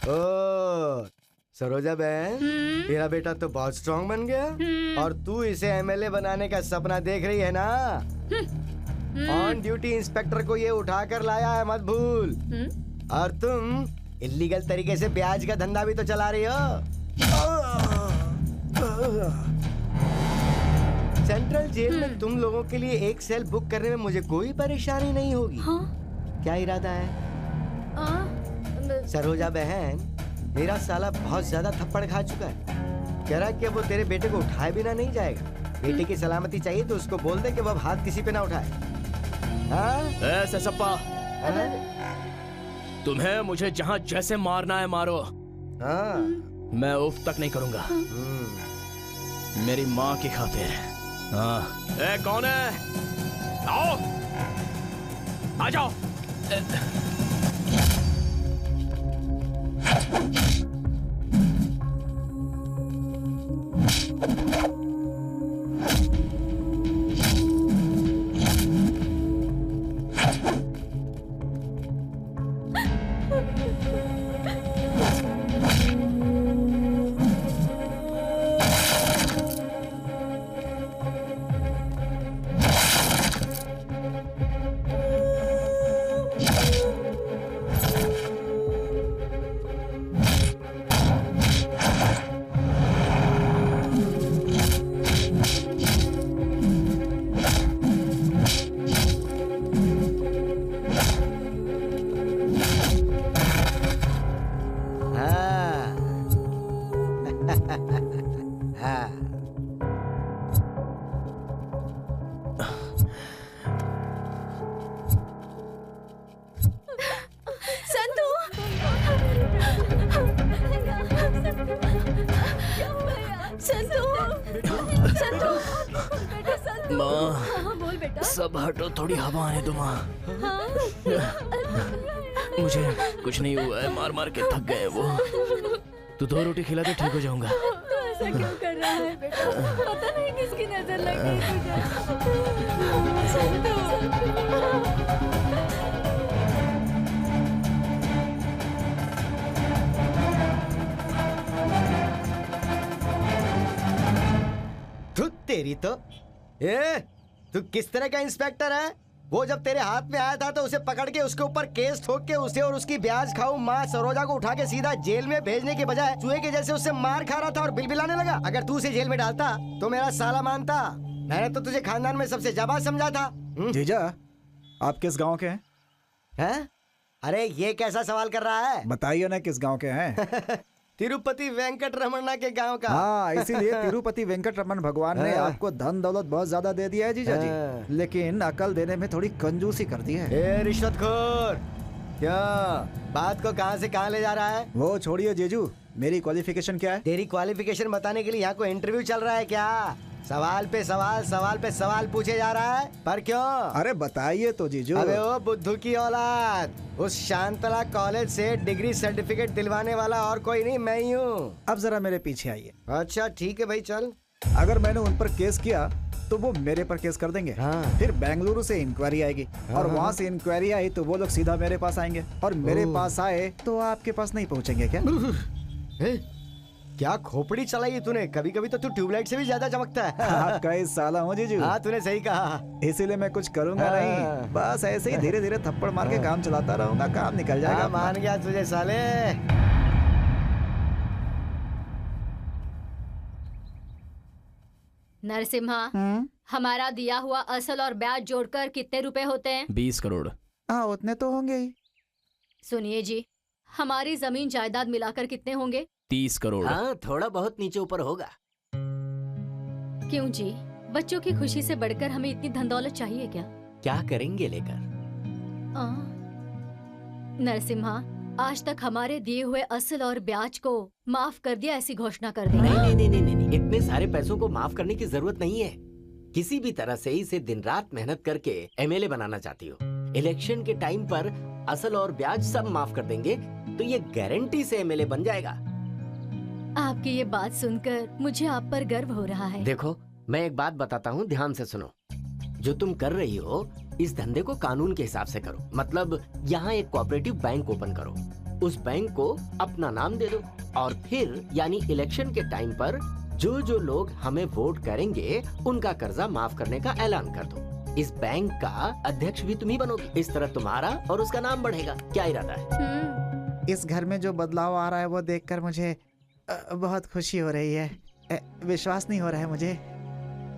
ओ सरोजा बहन, तेरा बेटा तो बहुत स्ट्रांग बन गया और तू इसे एमएलए बनाने का सपना देख रही है ना? ऑन ड्यूटी इंस्पेक्टर को ये उठा कर लाया है, मत भूल। और तुम इलीगल तरीके से ब्याज का धंधा भी तो चला रही हो। सेंट्रल जेल में तुम लोगों के लिए एक सेल बुक करने में मुझे कोई परेशानी नहीं होगी। क्या इरादा है? सरोजा बहन, मेरा साला बहुत ज्यादा थप्पड़ खा चुका है। कह रहा है कि वो तेरे बेटे को उठाए बिना नहीं जाएगा। बेटे की सलामती चाहिए तो उसको बोल दे कि वो हाथ किसी पे ना उठाए। ऐसे सप्पा, तुम्हें मुझे जहाँ जैसे मारना है मारो। मैं उफ तक नहीं करूंगा, मेरी माँ की खातिर। ए, कौन है? आओ, आ जाओ। माँ हाँ, बोल बेटा। सब हटो, थोड़ी हवा आने दो माँ। हाँ। मुझे कुछ नहीं हुआ है, मार मार के थक गए वो। तू 2 रोटी खिला दे, ठीक हो जाऊंगा। तू ऐसा क्यों कर रहा है बेटा? पता नहीं किसकी नजर लग गई तुझे। तेरी तो तू किस तरह का इंस्पेक्टर है? वो जब तेरे हाथ में आया था तो उसे पकड़ के उसके ऊपर केस ठोक के उसे और उसकी ब्याज खाऊ माँ सरोजा को उठा के सीधा जेल में भेजने के बजाय चूहे के जैसे उससे मार खा रहा था और बिलबिलाने लगा। अगर तू उसे जेल में डालता तो मेरा साला मानता। मैंने तो तुझे खानदान में सबसे जाबाज समझा था। जीजा, आप किस गांव के हैं? अरे ये कैसा सवाल कर रहा है? बताइए ना किस गांव के हैं। तिरुपति वेंकट रमन्ना के गांव का। हाँ, इसीलिए तिरुपति वेंकट रमन भगवान ने आपको धन दौलत बहुत ज्यादा दे दिया है जीजा जी, लेकिन अकल देने में थोड़ी कंजूसी कर दी है। ए रिश्वतखोर, क्या बात को कहां से कहां ले जा रहा है? वो छोड़िए जीजू, मेरी क्वालिफिकेशन क्या है? तेरी क्वालिफिकेशन बताने के लिए यहाँ कोई इंटरव्यू चल रहा है क्या? सवाल पे सवाल, सवाल पे सवाल पूछे जा रहा है, पर क्यों? अरे बताइए तो जीजू। अबे ओ बुद्धू की औलाद, उस शांतला कॉलेज से डिग्री सर्टिफिकेट दिलवाने वाला और कोई नहीं, मैं ही हूँ। अब जरा मेरे पीछे आइए। अच्छा ठीक है भाई, चल। अगर मैंने उन पर केस किया तो वो मेरे पर केस कर देंगे। फिर बेंगलुरु से इंक्वायरी आएगी और वहाँ से इंक्वायरी आई तो वो लोग सीधा मेरे पास आएंगे और मेरे पास आए तो आपके पास नहीं पहुँचेंगे क्या? क्या खोपड़ी चलाई तूने? कभी कभी तो तू ट्यूबलाइट से भी ज्यादा चमकता है। आपका इस साला हूँ जीजू। हाँ तूने सही कहा। इसीलिए मैं कुछ करूंगा नहीं, बस ऐसे ही धीरे धीरे थप्पड़ मार के काम चलाता रहूंगा, काम निकल जाएगा। मान गया तुझे साले। नरसिम्हा, हमारा दिया हुआ असल और ब्याज जोड़कर कितने रुपए होते हैं? 20 करोड़। हाँ उतने तो होंगे ही। सुनिए जी, हमारी जमीन जायदाद मिलाकर कितने होंगे? 30 करोड़। हाँ, थोड़ा बहुत नीचे ऊपर होगा। क्यों जी, बच्चों की खुशी से बढ़कर हमें इतनी धन दौलत चाहिए क्या? क्या करेंगे लेकर? नरसिम्हा, आज तक हमारे दिए हुए असल और ब्याज को माफ कर दिया, ऐसी घोषणा कर दी। नहीं, इतने सारे पैसों को माफ करने की जरूरत नहीं है। किसी भी तरह से इसे दिन रात मेहनत करके एमएलए बनाना चाहती हो। इलेक्शन के टाइम पर असल और ब्याज सब माफ कर देंगे तो ये गारंटी से एमएलए बन जाएगा। आपकी ये बात सुनकर मुझे आप पर गर्व हो रहा है। देखो, मैं एक बात बताता हूँ, ध्यान से सुनो। जो तुम कर रही हो इस धंधे को कानून के हिसाब से करो। मतलब यहाँ एक कोऑपरेटिव बैंक ओपन करो, उस बैंक को अपना नाम दे दो और फिर यानी इलेक्शन के टाइम पर जो जो लोग हमें वोट करेंगे उनका कर्जा माफ करने का ऐलान कर दो। इस बैंक का अध्यक्ष भी तुम ही बनोगे। इस तरह तुम्हारा और उसका नाम बढ़ेगा। क्या इरादा है? इस घर में जो बदलाव आ रहा है वो देखकर मुझे बहुत खुशी हो रही है। विश्वास नहीं हो रहा है मुझे।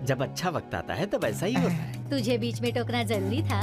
जब अच्छा वक्त आता है तब ऐसा ही होता है। तुझे बीच में टोकना जरूरी था।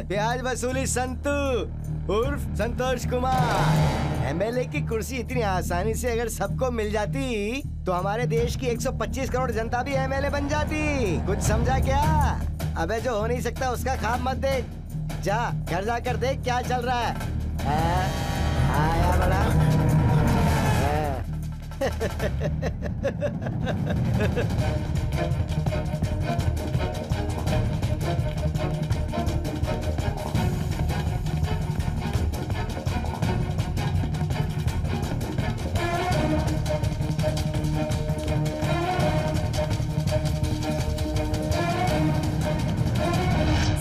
ब्याज वसूली संतू उर्फ संतोष कुमार। एमएलए की कुर्सी इतनी आसानी से अगर सबको मिल जाती तो हमारे देश की 125 करोड़ जनता भी एमएलए बन जाती। कुछ समझा क्या? अबे जो हो नहीं सकता उसका ख्वाब मत देख। जा घर जाकर देख क्या चल रहा है। आया बड़ा।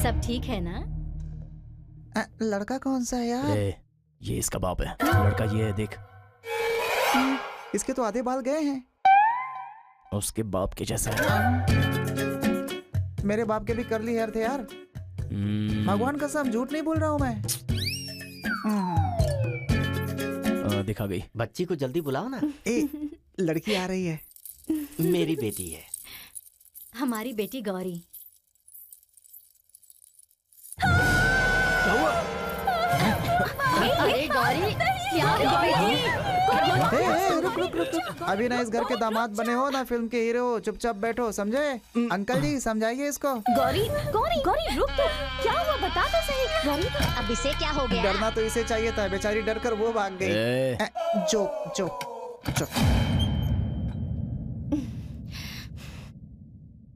सब ठीक है ना? लड़का कौन सा है यार? ये इसका बाप है। लड़का ये है, देख। इसके तो आधे बाल गए हैं। उसके बाप के जैसा है। मेरे बाप के भी कर्ली हेयर थे यार। भगवान कसम झूठ नहीं बोल रहा हूँ मैं। दिखा गई। बच्ची को जल्दी बुलाओ ना। लड़की आ रही है। मेरी बेटी है। हमारी बेटी गौरी। क्या हुआ? अरे गौरी, क्या हुआ बेटी? रुक। अभी ना इस घर के दामाद बने हो ना फिल्म के हीरो हो, चुपचाप बैठो, समझे? अंकल जी समझाइए इसको। गौरी रुक तो। क्या हुआ बता तो सही। गौरी अब इसे क्या हो गया? डरना तो इसे चाहिए था, बेचारी डर कर वो भाग गई। जो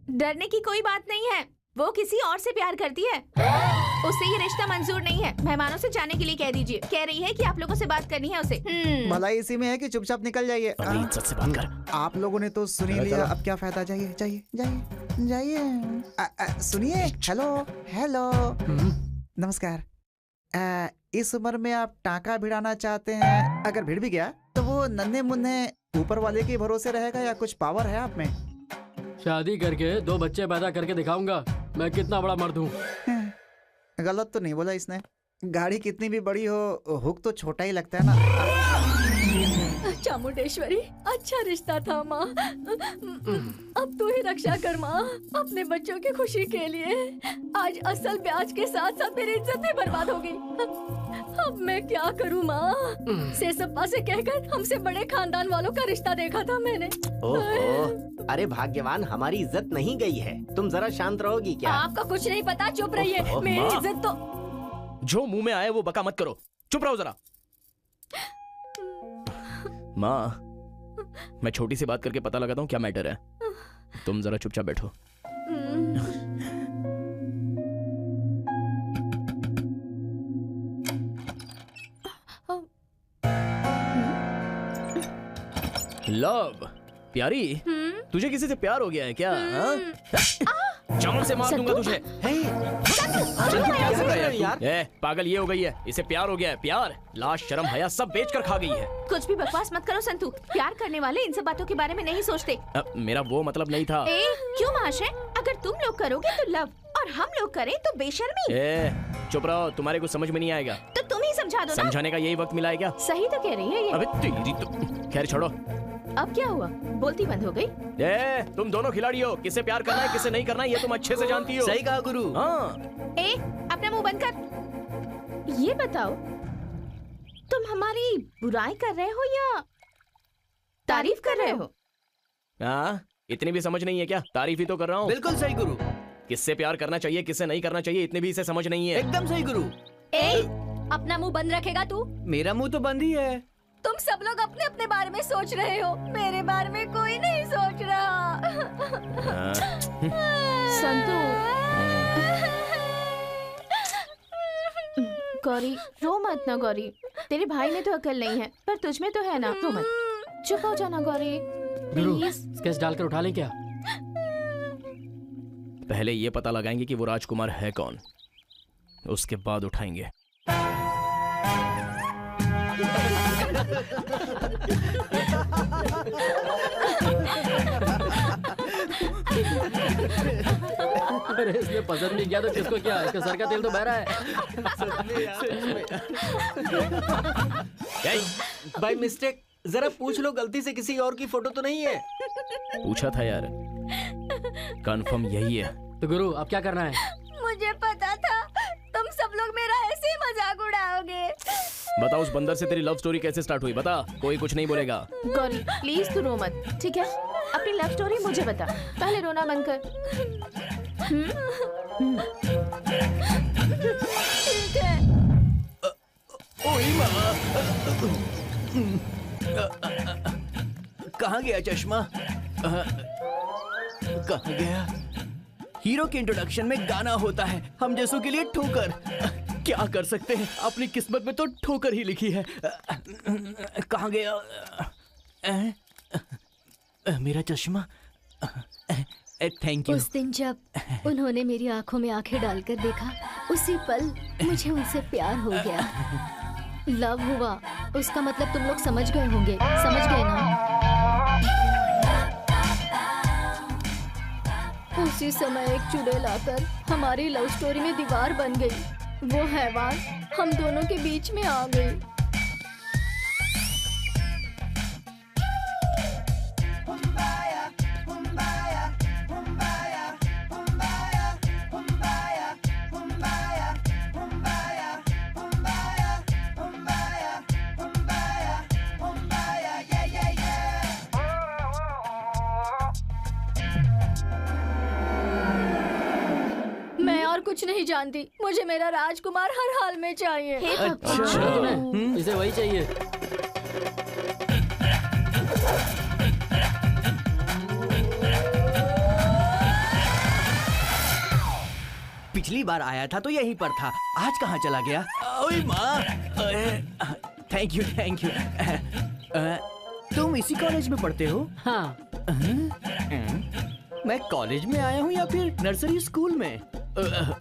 डरने की कोई बात नहीं है, वो किसी और से प्यार करती है। उससे ये रिश्ता मंजूर नहीं है। मेहमानों से जाने के लिए कह दीजिए। कह रही है कि आप लोगों से बात करनी है उसे। भलाई इसी में है कि चुपचाप निकल जाइए। इज्जत से बात कर। आप लोगों ने तो सुनी लिया, अब क्या फायदा। जाइए। सुनिए। हेलो नमस्कार। इस उम्र में आप टाँका भिड़ाना चाहते हैं? अगर भिड़ भी गया तो वो नन्हे मुन्ने ऊपर वाले के भरोसे रहेगा या कुछ पावर है आप में? शादी करके 2 बच्चे पैदा करके दिखाऊंगा मैं कितना बड़ा मर्द हूँ। गलत तो नहीं बोला इसने। गाड़ी कितनी भी बड़ी हो, हुक तो छोटा ही लगता है ना। चामुंडेश्वरी, अच्छा रिश्ता था माँ। अब तू ही रक्षा कर माँ, अपने बच्चों की खुशी के लिए। आज असल ब्याज के साथ साथ मेरी इज्जत भी बर्बाद हो गई। अब मैं क्या करूँ माँ? सेसप्पा से कहकर हमसे बड़े खानदान वालों का रिश्ता देखा था मैंने। ओहो, अरे भाग्यवान, हमारी इज्जत नहीं गई है। तुम जरा शांत रहोगी क्या? आपका कुछ नहीं पता, चुप रहिए। मेरी इज्जत तो जो मुंह में आए वो बका मत करो, चुप रहो जरा। माँ, मैं छोटी सी बात करके पता लगाता हूँ क्या मैटर है। तुम जरा चुपचाप बैठो। लव, प्यारी, तुझे किसी से प्यार हो गया है क्या? जान से मार दूंगा तुझे। यार पागल ये हो गई है, इसे प्यार हो गया है। प्यार, लाश, शर्म, हया सब बेच कर खा गई है। कुछ भी बकवास मत करो संतू। प्यार करने वाले इन सब बातों के बारे में नहीं सोचते। मेरा वो मतलब नहीं था। क्यों महाशय? अगर तुम लोग करोगे तो लव और हम लोग करें तो बेशर्मी। चुप रहो, तुम्हारे कुछ समझ में नहीं आएगा तो तुम ही समझा दो ना। समझाने का यही वक्त मिला है क्या? सही तो कह रही है ये। अबे तेरी तो खैर छोड़ो। अब क्या हुआ? बोलती बंद हो गई? तुम दोनों खिलाड़ी हो, किसे प्यार करना है किसे नहीं करना है ये तुम अच्छे से जानती हो। सही कहा गुरु। हाँ। अपना मुंह बंद कर। ये बताओ, तुम हमारी बुराई कर रहे हो या तारीफ कर रहे हो? इतनी भी समझ नहीं है क्या? तारीफ ही तो कर रहा हूँ। बिल्कुल सही गुरु। किससे प्यार करना चाहिए किससे नहीं करना चाहिए इतने भी इसे समझ नहीं है। एकदम सही गुरु। अपना मुंह बंद रखेगा तू? मेरा मुंह तो बंद ही है। तुम सब लोग अपने अपने बारे में सोच रहे हो, मेरे बारे में कोई नहीं सोच रहा। संतू, गौरी रो मत ना गौरी। तेरे भाई में तो अकल नहीं है पर तुझ में तो है ना। रो मत, चुप हो जाना गौरी प्लीज। स्केच डालकर उठा लें क्या? पहले ये पता लगाएंगे कि वो राजकुमार है कौन, उसके बाद उठाएंगे। अरे इसने पसंद नहीं किया तो किसको क्या? इसका सर का तेल तो बह रहा है। भाई मिस्टेक, जरा पूछ लो गलती से किसी और की फोटो तो नहीं है? पूछा था यार, कंफर्म यही है। तो गुरु अब क्या करना है? मुझे पता था तुम सब लोग मेरा ऐसे ही मजाक उड़ाओगे। बता उस बंदर से तेरी लव स्टोरी कैसे स्टार्ट हुई? बता, कोई कुछ नहीं बोलेगा। गौरी प्लीज तू रो मत, ठीक है? अपनी लव स्टोरी मुझे बता, पहले रोना बंद कर। ठीक है। कहाँ गया चश्मा? कहाँ गया? हीरो के इंट्रोडक्शन में गाना होता है, हम जैसों के लिए ठोकर। क्या कर सकते हैं, अपनी किस्मत में तो ठोकर ही लिखी है। कहाँ गया मेरा चश्मा? Thank you. उस दिन जब उन्होंने मेरी आंखों में आंखें डालकर देखा, उसी पल मुझे उनसे प्यार हो गया, लव हुआ। उसका मतलब तुम लोग समझ गए होंगे, समझ गए ना? उसी समय एक चुड़ैल आकर हमारी लव स्टोरी में दीवार बन गई। वो हैवान हम दोनों के बीच में आ गई। कुछ नहीं जानती, मुझे मेरा राजकुमार हर हाल में चाहिए। अच्छा, इसे वही चाहिए। पिछली बार आया था तो यहीं पर था, आज कहाँ चला गया? ओए माँ, थैंक यू थैंक यू। तुम इसी कॉलेज में पढ़ते हो? हाँ। मैं कॉलेज में आया हूँ या फिर नर्सरी स्कूल में?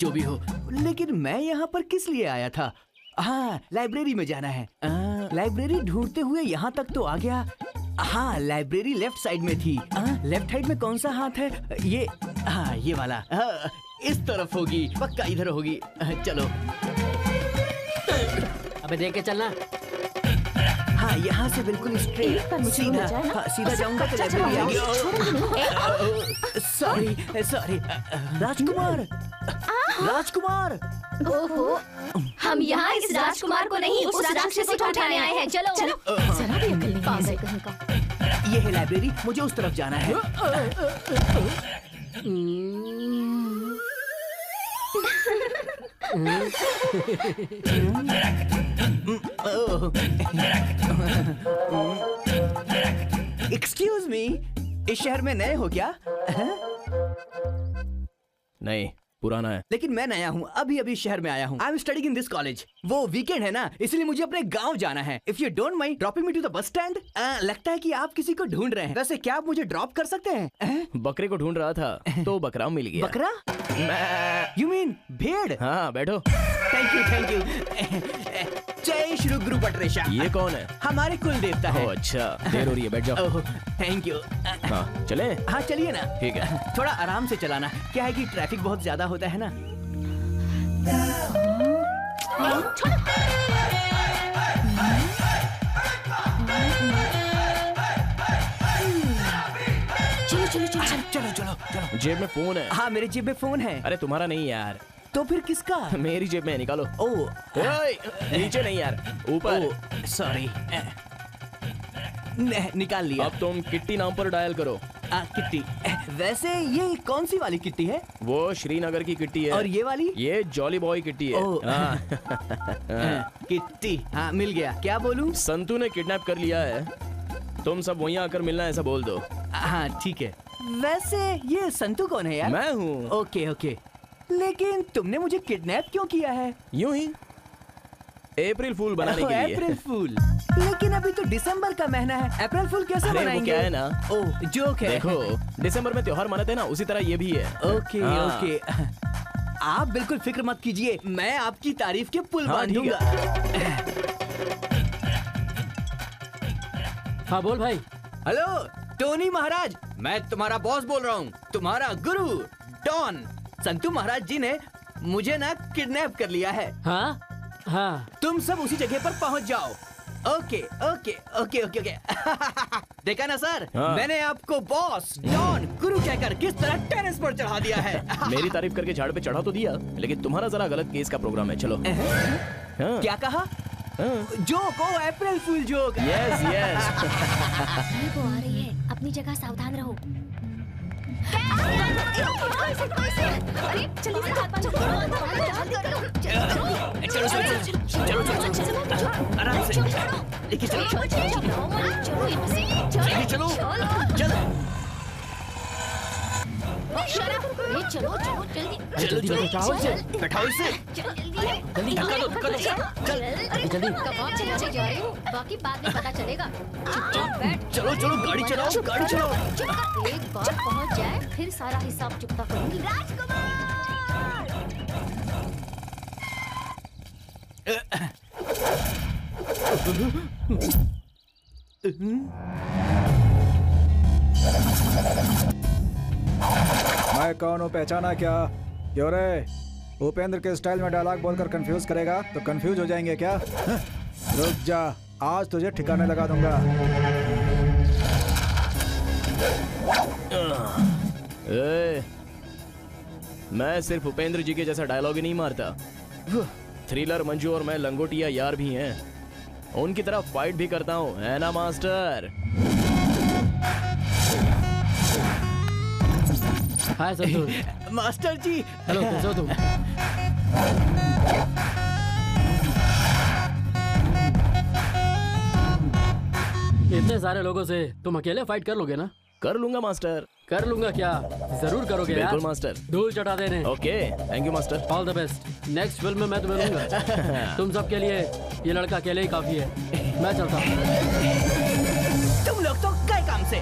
जो भी हो, लेकिन मैं यहाँ पर किस लिए आया था? हाँ, लाइब्रेरी में जाना है। लाइब्रेरी ढूंढते हुए यहाँ तक तो आ गया। हाँ, लाइब्रेरी लेफ्ट साइड में थी। लेफ्ट साइड में कौन सा हाथ है? ये, हाँ ये वाला। इस तरफ होगी, पक्का इधर होगी। चलो। अबे देख के चलना। हाँ, यहाँ से बिल्कुल स्ट्रेट सीधा। हाँ, सीधा जाऊंगा तो लाइब्रेरी आएगी। Sorry sorry. राजकुमार, राजकुमार। ओहो, हम यहाँ इस राजकुमार को नहीं, उस राक्षस को उठाने आए हैं। चलो चलो। जरा भी अकल नहीं पागल कहीं का। ये है लाइब्रेरी, मुझे उस तरफ जाना है। एक्सक्यूज मी, इस शहर में नए हो क्या? नहीं, पुराना है। लेकिन मैं नया हूँ, अभी अभी शहर में आया हूँ। I am studying in this college. वो वीकेंड है ना, इसलिए मुझे अपने गांव जाना है। If you don't mind dropping me to the bus stand. लगता है कि आप किसी को ढूंढ रहे हैं। वैसे क्या आप मुझे ड्रॉप कर सकते हैं? बकरे को ढूंढ रहा था तो बकरा मिल गया। बकरा? यू मीन भेड़? हाँ, बैठो। Thank you thank you. जय श्री गुरु पटरेशा। ये कौन है? हमारे कुल देवता है। अच्छा, देर हो रही है, बैठ जाओ। Thank you. हाँ, चले? हाँ चलिए ना। ठीक है। थोड़ा आराम से चलाना, क्या है कि ट्रैफिक बहुत ज्यादा होता है ना। चलो चलो चलो चलो चलो चलो। जेब में फोन है। हाँ, मेरे जेब में फोन है। अरे तुम्हारा नहीं यार। तो फिर किसका? मेरी जेब में, निकालो। ओह, नीचे नहीं यार, ऊपर। सॉरी, निकाल लिया। अब तुम किट्टी नाम पर डायल करो। किट्टी। वैसे ये कौन सी वाली किट्टी है? वो श्रीनगर की किट्टी है। और ये वाली? ये जॉली बॉय किट्टी है। किट्टी, हाँ मिल गया। क्या बोलूं? संतू ने किडनैप कर लिया है, तुम सब वहीं आकर मिलना, ऐसा बोल दो। हाँ ठीक है। वैसे ये संतू कौन है यार? मैं हूँ। ओके ओके, लेकिन तुमने मुझे किडनैप क्यों किया है? यूं ही, अप्रैल फूल बनाने के लिए। अप्रैल फूल? लेकिन अभी तो दिसंबर का महीना है, अप्रैल फूल कैसे बनाएंगे? वो क्या है ना, ओह जोक है। देखो, दिसंबर में त्योहार मनाते हैं ना, उसी तरह ये भी है। ओके ओके, आप बिल्कुल फिक्र मत कीजिए, मैं आपकी तारीफ के पुल बांधूंगा। हाँ बोल भाई। हेलो टोनी महाराज, मैं तुम्हारा बॉस बोल रहा हूँ, तुम्हारा गुरु डॉन। संतू महाराज जी ने मुझे ना किडनैप कर लिया है। हाँ हाँ, तुम सब उसी जगह पर पहुंच जाओ। Okay okay okay okay okay. देखा ना सर, हाँ। मैंने आपको बॉस डॉन गुरु कहकर किस तरह टेरेस पर चढ़ा दिया है। मेरी तारीफ करके झाड़ पे चढ़ा तो दिया, लेकिन तुम्हारा जरा गलत केस का प्रोग्राम है। चलो। हाँ। क्या कहा? जोक, ओ अप्रैल फूल जोक। Yes yes. वो आ रही है, अपनी जगह सावधान रहो। अरे जल्दी से हाथ पाँव चलो आराम से लेके चलो। चलो चलो जल्दी जल्दी बैठाओ इसे। जल्दी धक्का दो धक्का दो। जल्दी कबाब चलाने जा रही हूँ, बाकी बाद में पता चलेगा। चुपचाप बैठ। चलो चलो गाड़ी चलाओ गाड़ी चलाओ। एक बार पहुँच जाए फिर सारा हिसाब चुकता करूँगी। राजकुमार मैं मैं कौन हूँ पहचाना क्या? क्यों रे, उपेंद्र के स्टाइल में डायलॉग बोलकर कंफ्यूज करेगा तो कंफ्यूज हो जाएंगे क्या? रुक जा, आज तुझे ठिकाने लगा दूंगा। मैं सिर्फ उपेंद्र जी के जैसा डायलॉग ही नहीं मारता, थ्रिलर मंजू और मैं लंगोटिया यार भी हैं, उनकी तरह फाइट भी करता हूँ, है ना मास्टर? हाय संतोष। मास्टर जी। हेलो, कैसे हो तुम? इतने सारे लोगों से तुम अकेले फाइट कर लोगे ना? कर लूंगा मास्टर। कर लूंगा क्या? जरूर करोगे यार। बिल्कुल मास्टर। धूल चटा देने। Okay, thank you master. All the best. Next film में मैं तुम्हें लूंगा। तुम सबके लिए ये लड़का अकेले ही काफी है। मैं चलता हूँ। तुम लोग तो गए काम से।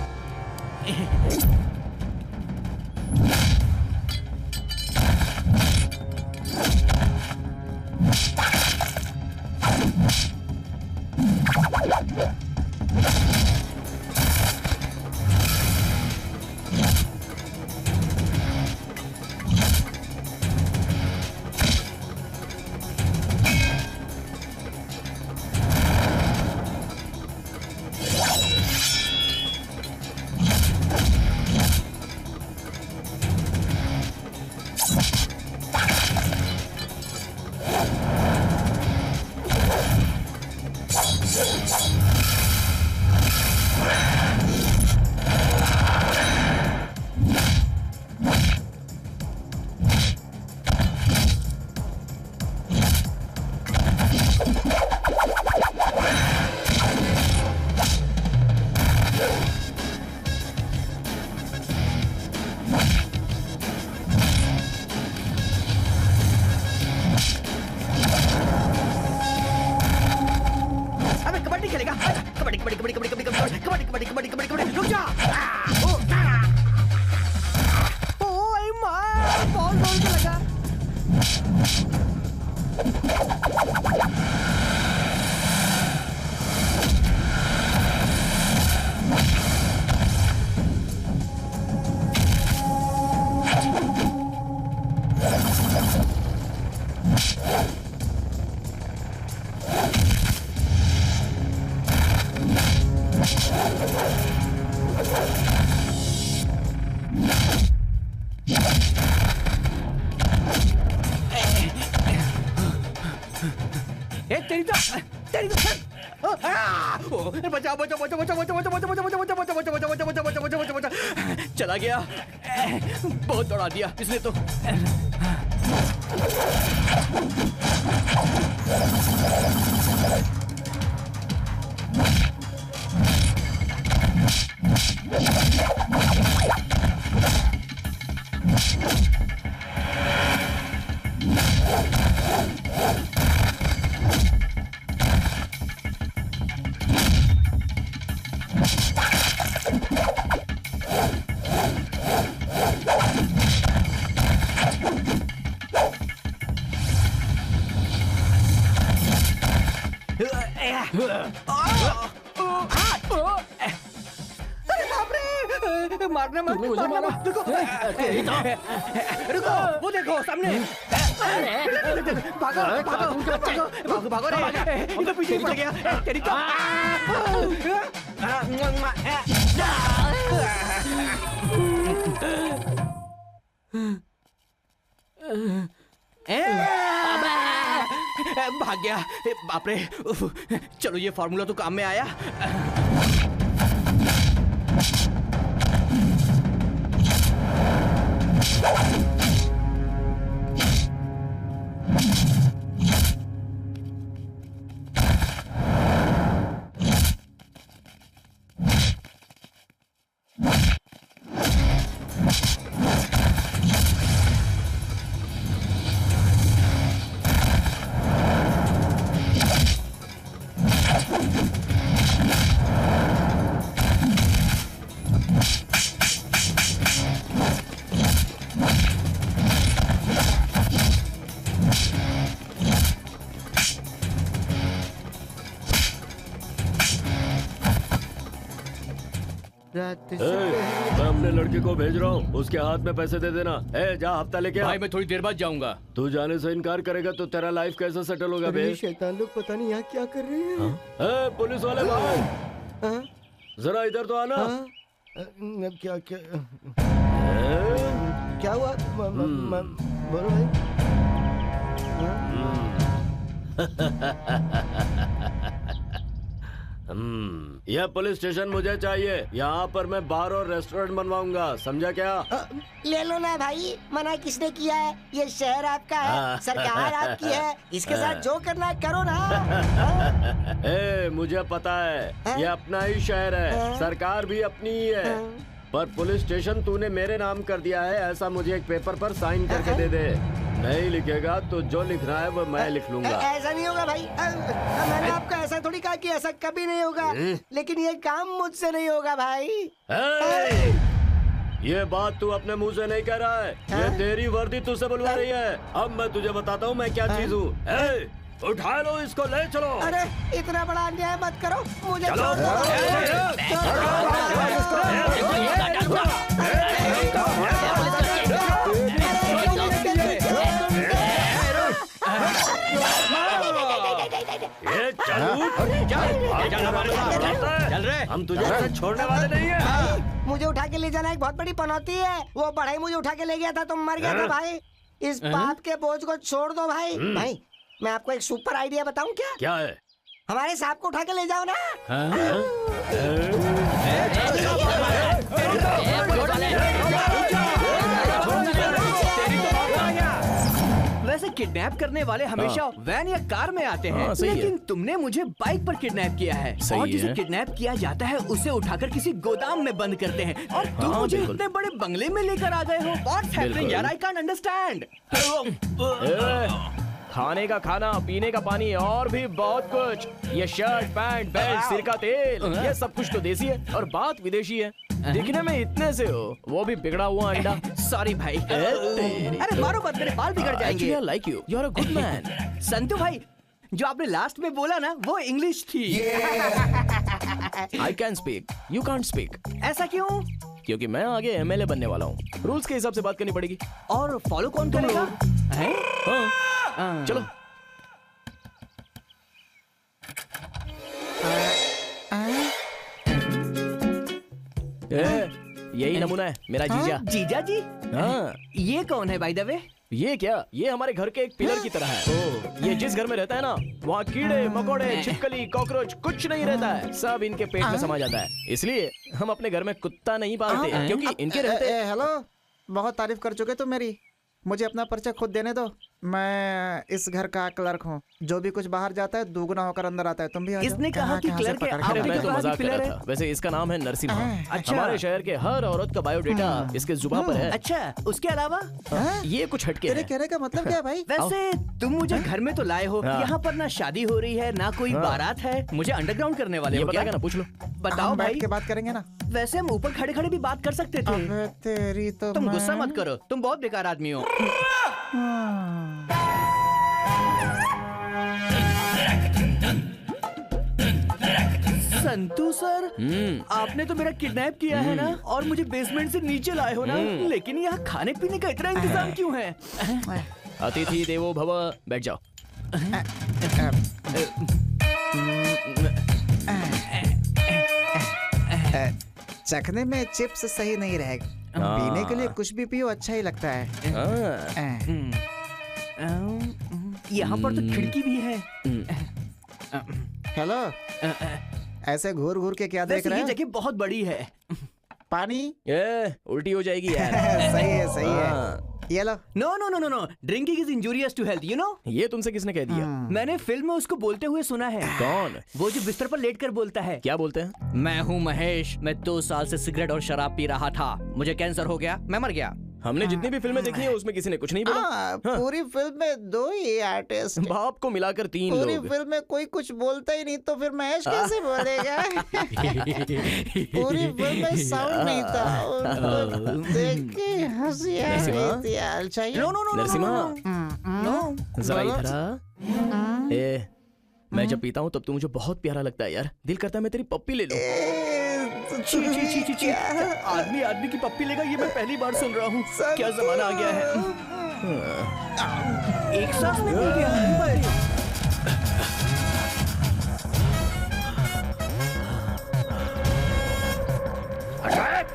चला गया, बहुत दौड़ा दिया इसने तो। मारने मत, रुको, वो देखो सामने। भागो भागो भागो रे, इधर पीछे पड़ गया तेरी तो। भाग गया, बाप रे। चलो ये फार्मूला तो काम में आया। मैं अपने लड़के को भेज रहा हूँ, उसके हाथ में पैसे दे देना। जा हफ्ता लेके आ। भाई मैं थोड़ी देर बाद जाऊंगा। तू जाने से इनकार करेगा तो तेरा लाइफ कैसे सेटल होगा बे? शैतान लोग पता नहीं यहाँ क्या कर रहे हैं। पुलिस वाले भाई, जरा इधर तो आना। क्या क्या क्या हुआ? बोलो भाई। यह पुलिस स्टेशन मुझे चाहिए। यहाँ पर मैं बार और रेस्टोरेंट बनवाऊंगा, समझा क्या? ले लो ना भाई, मना किसने किया है? ये शहर आपका है, सरकार आपकी है, इसके साथ जो करना है करो ना। मुझे पता है ये अपना ही शहर है, सरकार भी अपनी ही है, पर पुलिस स्टेशन तूने मेरे नाम कर दिया है, ऐसा मुझे एक पेपर पर साइन करके दे दे। नहीं लिखेगा तो जो लिखना है वो मैं लिख लूंगा। ऐसा नहीं होगा भाई, मैंने आपको ऐसा थोड़ी कहा कि ऐसा कभी नहीं होगा, लेकिन ये काम मुझसे नहीं होगा भाई। ये बात तू अपने मुंह से नहीं कह रहा है, ये तेरी वर्दी तुझसे बुलवा रही है। अब मैं तुझे बताता हूँ मैं क्या चीज हूँ। उठा लो इसको, ले चलो। अरे इतना बड़ा अन्याय मत करो, मुझे चलो। चल रहे, हम तुझे छोड़ने वाले नहीं है। मुझे उठा के ले जाना एक बहुत बड़ी पनौती है। वो बढ़ाई मुझे उठा के ले गया था तो मर गया था भाई। इस पाप के बोझ को छोड़ दो भाई। भाई मैं आपको एक सुपर आइडिया बताऊं क्या? क्या है? हमारे सांप को उठा के ले जाओ ना। वैसे किडनैप करने वाले हमेशा वैन या कार में आते हैं, लेकिन तुमने मुझे बाइक पर किडनैप किया है। और जिसे किडनैप किया जाता है उसे उठाकर किसी गोदाम में बंद करते हैं, और तुम मुझे इतने बड़े बंगले में लेकर आ गए हो। What's happening यार? I can't understand। खाने का खाना, पीने का पानी और भी बहुत कुछ। ये शर्ट, पैंट, बेल्ट, सिर का तेल, ये सब कुछ तो देसी है और बात विदेशी है। दिखने में इतने से हो, वो भी बिगड़ा हुआ अंडा। सॉरी भाई। अरे मारो मत, मेरे बाल बिगड़ जाएंगे। I like you, you're a good man। Santu भाई, जो आपने लास्ट में बोला ना वो इंग्लिश थी। I can speak, you can't speak। ऐसा क्यों? क्योंकि मैं आगे MLA बनने वाला हूँ, रूल्स के हिसाब से बात करनी पड़ेगी। और फॉलो कौन करेगा? चलो। यही नमूना है मेरा जीजा। जीजा जी? हाँ। ये कौन है बाय द वे? ये क्या, ये हमारे घर के एक पिलर की तरह है। ये जिस घर में रहता है ना, वहाँ कीड़े मकोड़े, छिपकली, कॉकरोच कुछ नहीं रहता है, सब इनके पेट में समा जाता है। इसलिए हम अपने घर में कुत्ता नहीं पालते, क्योंकि इनके रहते। हेलो, बहुत तारीफ कर चुके तुम मेरी, मुझे अपना परिचय खुद देने दो। मैं इस घर का क्लर्क हूँ, जो भी कुछ बाहर जाता है दुगना होकर अंदर आता है। तुम भी इसने कहा कि क्लर्क है, अरे मैं तो मजाक कर रहा था। वैसे इसका नाम है नरसिम्हा। अच्छा। हमारे शहर के हर औरत का बायोडेटा इसके जुबान पर है। अच्छा, उसके अलावा ये कुछ हटके तेरे कहने का मतलब क्या है भाई? वैसे तुम मुझे घर में तो लाए हो, यहाँ पर ना शादी हो रही है ना कोई बारात है, मुझे अंडरग्राउंड करने वाले हो क्या? ना पूछ लो। बताओ भाई। के बात करेंगे ना। वैसे हम ऊपर खड़े खड़े भी बात कर सकते थे। तेरी तो तुम गुस्सा मत करो, तुम बहुत बेकार आदमी हो। संतू सर, आपने तो मेरा किडनैप किया है ना, और मुझे बेसमेंट से नीचे लाए हो ना, लेकिन यहाँ खाने पीने का इतना इंतजाम क्यों है? अतिथि देवो भव, बैठ जाओ। चखने में चिप्स सही नहीं रहेगा, पीने के लिए कुछ भी पियो अच्छा ही लगता है। यहाँ पर तो खिड़की भी है। हेलो, ऐसे घूर घूर के क्या देख रहे हैं? ये जगह बहुत बड़ी है। पानी? उल्टी हो जाएगी यार। सही है, सही है। ये लो। No no no no no, drinking is injurious to health, you know. ये तुमसे किसने कह दिया? मैंने फिल्म में उसको बोलते हुए सुना है। कौन? वो जो बिस्तर पर लेटकर बोलता है। क्या बोलते हैं? मैं हूँ महेश, मैं 2 साल से सिगरेट और शराब पी रहा था, मुझे कैंसर हो गया, मैं मर गया। हमने जितनी भी फिल्में देखी है उसमें किसी ने कुछ नहीं बोला। पूरी फिल्म में 2 ही आर्टिस्ट, बाप को मिलाकर 3 लोग। पूरी फिल्म में कोई कुछ बोलता ही नहीं, तो फिर महेश कैसे बोलेगा? पूरी फिल्म में साउंड नहीं था, देख के हंसी आ रही थी। अच्छा नरसिम्हा, जरा इधर आ। मैं जब पीता हूँ तब तू मुझे बहुत प्यारा लगता है यार, दिल करता है मैं तेरी पप्पी ले लूं। छी छी छी छी छी। आदमी आदमी की पप्पी लेगा, ये मैं पहली बार सुन रहा हूँ। क्या जमाना आ गया है। एक सांस में मिल गया। अटैक!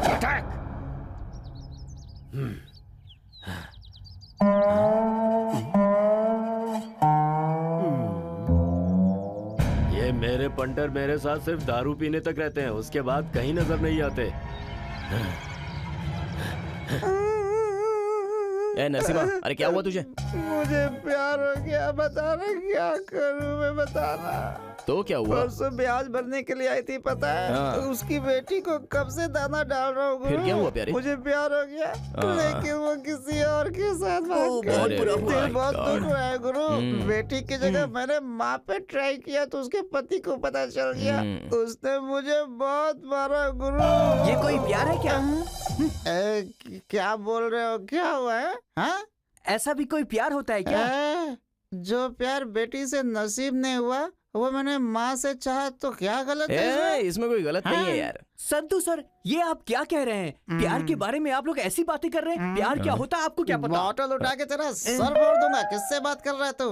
अटैक! ये मेरे पंटर मेरे साथ सिर्फ दारू पीने तक रहते हैं, उसके बाद कहीं नजर नहीं आते। ए नरसिम्हा, अरे क्या हुआ तुझे? मुझे प्यार हो गया, बताना क्या करूं मैं, बताना। तो क्या हुआ? परसों ब्याज भरने के लिए आई थी, पता है? हाँ। उसकी बेटी को कब से दाना डाल रहा हूँ। फिर क्या हुआ प्यारे? मुझे प्यार हो गया, लेकिन वो किसी और के साथ बहुत बुरा हुआ। दिल बहुत दुख रहा है गुरु। बेटी की जगह मैंने माँ पे ट्राई किया तो उसके पति को पता चल गया, उसने मुझे बहुत मारा गुरु। ये कोई प्यार है क्या? क्या बोल रहे हो, क्या हुआ है? हाँ? ऐसा भी कोई प्यार होता है क्या? जो प्यार बेटी से नसीब नहीं हुआ वो मैंने माँ से चाहा, तो क्या गलत है इसमें कोई गलत नहीं है यार। संतू सर, ये आप क्या कह रहे हैं? प्यार के बारे में आप लोग ऐसी बातें कर रहे हैं? प्यार क्या होता है आपको क्या पता? बॉटल उठा के तेरा सर फोड़ दूंगा। किससे बात कर रहा है तू?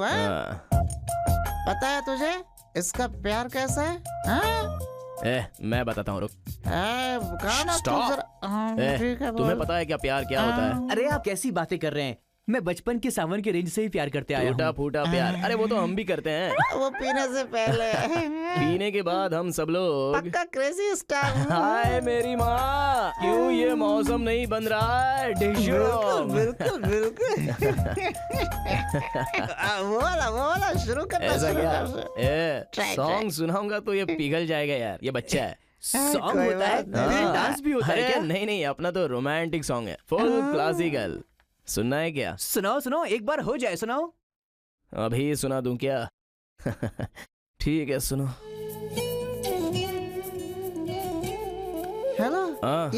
पता है तुझे इसका प्यार कैसा है? मैं बताता हूँ, रुक। Stop. तुम्हें पता है क्या प्यार क्या होता है? अरे आप कैसी बातें कर रहे हैं? मैं बचपन के सावन के रेंज से ही प्यार करते आया हूँ। फूटा फूटा प्यार, अरे वो तो हम भी करते हैं। वो पीने से पहले। पीने के बाद हम सब लोग पक्का क्रेजी स्टार। हाय मेरी माँ, क्यों ये मौसम नहीं बन रहा है? बिल्कुल बिल्कुल बिल्कुल। वो वाला शुरू करना। ऐसा क्या? सॉन्ग सुनाऊंगा तो ये पिघल जाएगा यार, ये बच्चा है। सॉन्ग होता है, डांस भी होता है क्या? नहीं, अपना तो रोमांटिक सॉन्ग है, फुल क्लासिकल। सुनना है क्या? सुनाओ सुनाओ, एक बार हो जाए, सुनाओ। अभी सुना दूं क्या? ठीक है, सुनो। हेलो,